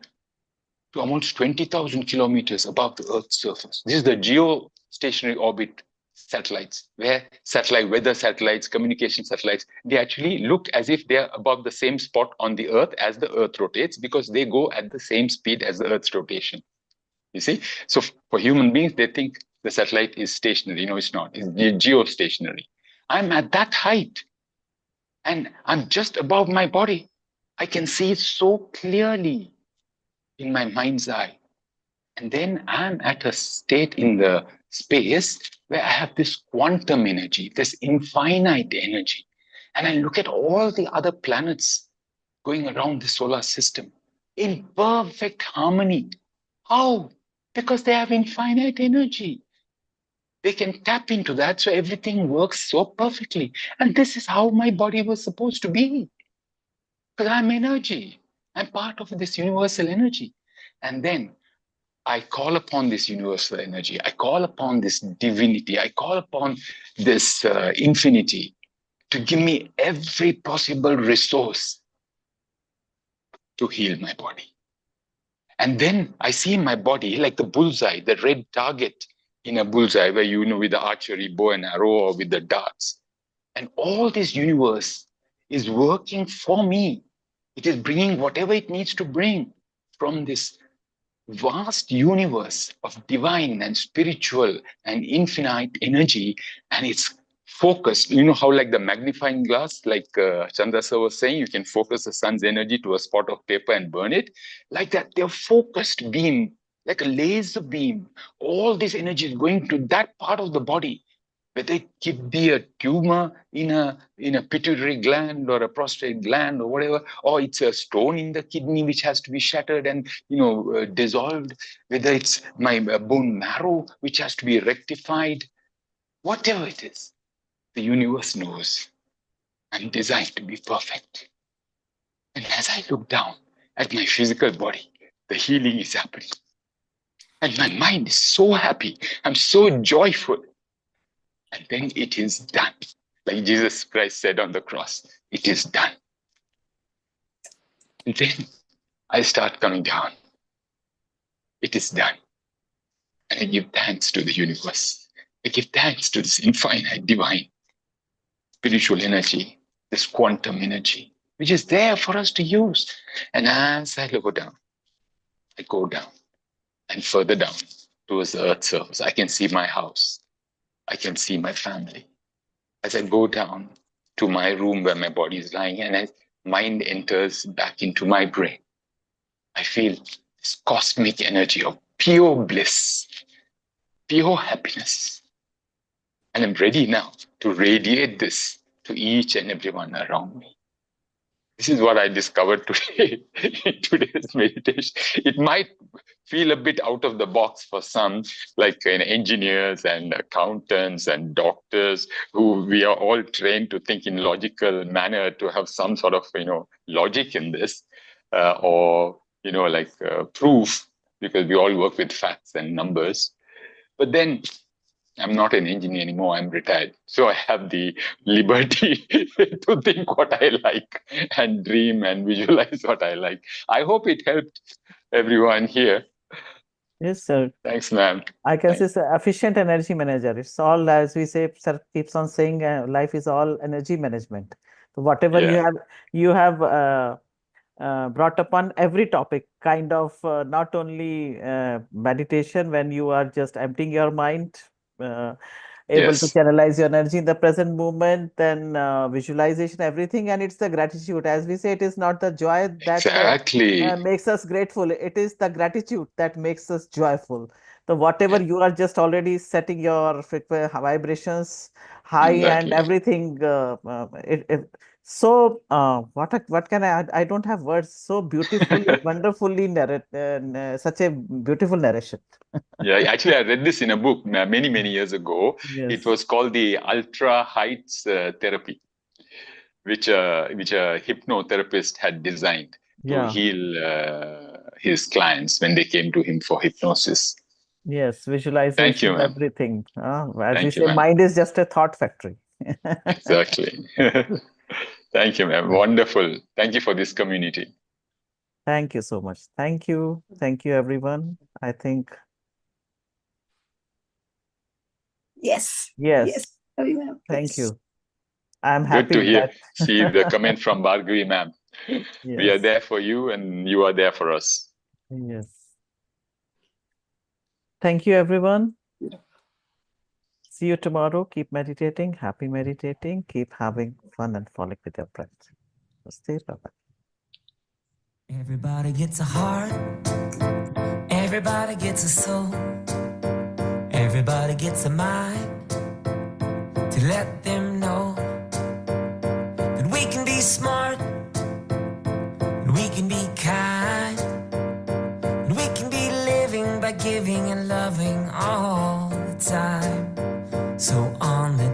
to almost 20,000 kilometers above the Earth's surface. This is the geostationary orbit satellites, where satellite weather satellites, communication satellites, they actually look as if they're above the same spot on the Earth as the Earth rotates because they go at the same speed as the Earth's rotation. You see? So for human beings, they think the satellite is stationary. No, it's not. It's geostationary. I'm at that height and I'm just above my body. I can see it so clearly in my mind's eye. And then I'm at a state in the space where I have this quantum energy, this infinite energy. And I look at all the other planets going around the solar system in perfect harmony. How? Because they have infinite energy. They can tap into that, so everything works so perfectly. And this is how my body was supposed to be. Because I'm energy. I'm part of this universal energy. And then I call upon this universal energy. I call upon this divinity. I call upon this infinity to give me every possible resource to heal my body. And then I see my body like the bullseye, the red target in a bullseye where with the archery bow and arrow or with the darts. And all this universe is working for me. It is bringing whatever it needs to bring from this vast universe of divine and spiritual and infinite energy, and it's focused. You know how like the magnifying glass, like Chandra sir was saying, you can focus the sun's energy to a spot of paper and burn it. Like that, they're focused beam, like a laser beam. All this energy is going to that part of the body, whether it could be a tumor in a pituitary gland or a prostate gland or whatever, or it's a stone in the kidney which has to be shattered and dissolved, whether it's my bone marrow which has to be rectified, whatever it is, the universe knows I'm designed to be perfect. And as I look down at my physical body, the healing is happening. And my mind is so happy. I'm so joyful. And then it is done. Like Jesus Christ said on the cross, it is done. And then I start coming down. It is done. And I give thanks to the universe. I give thanks to this infinite, divine, spiritual energy, this quantum energy, which is there for us to use. And as I go down and further down towards the earth's surface, I can see my house. I can see my family. As I go down to my room where my body is lying and as mind enters back into my brain, I feel this cosmic energy of pure bliss, pure happiness. And I'm ready now to radiate this to each and everyone around me. This is what I discovered today in today's meditation. It might feel a bit out of the box for some, like engineers and accountants and doctors, who we are all trained to think in logical manner, to have some sort of logic in this, or proof, because we all work with facts and numbers. But then I'm not an engineer anymore. I'm retired. So I have the liberty to think what I like and dream and visualize what I like. I hope it helped everyone here. Yes, sir. Thanks, ma'am. I can say Thanks. it's a efficient energy manager. It's all, as we say, sir keeps on saying, life is all energy management. So whatever Yeah, you have brought upon every topic, kind of not only meditation when you are just emptying your mind, uh, able to yes, channelize your energy in the present moment, then visualization, everything, and it's the gratitude. As we say, it is not the joy that exactly. makes us grateful. It is the gratitude that makes us joyful. So whatever you are just already setting your vibrations high and Exactly. everything, so what can I add? I don't have words. So beautifully, wonderfully such a beautiful narration. Yeah, actually, I read this in a book many, many years ago. It Yes. was called the Ultra Heights Therapy, which a hypnotherapist had designed to Yeah. heal his clients when they came to him for hypnosis. Yes. Thank you, Visualization, ma'am. everything. As we Thank you, say, ma'am. mind is just a thought factory. Exactly. Thank you, ma'am. Wonderful. Thank you for this community. Thank you so much. Thank you. Thank you, everyone. I think, Yes. yes. Yes. Ravi ma'am. Thank Yes. you. I'm Good to happy hear. that, See the comment from Bhargavi, ma'am. We are yes. there for you, and you are there for us. Yes. Thank you, everyone. See you tomorrow. Keep meditating. Happy meditating. Keep having fun and frolic with your friends. Stay bye-bye. Everybody gets a heart, everybody gets a soul, everybody gets a mind to let them know that we can be smart, and we can be kind, and we can be living by giving and loving all the time. So on the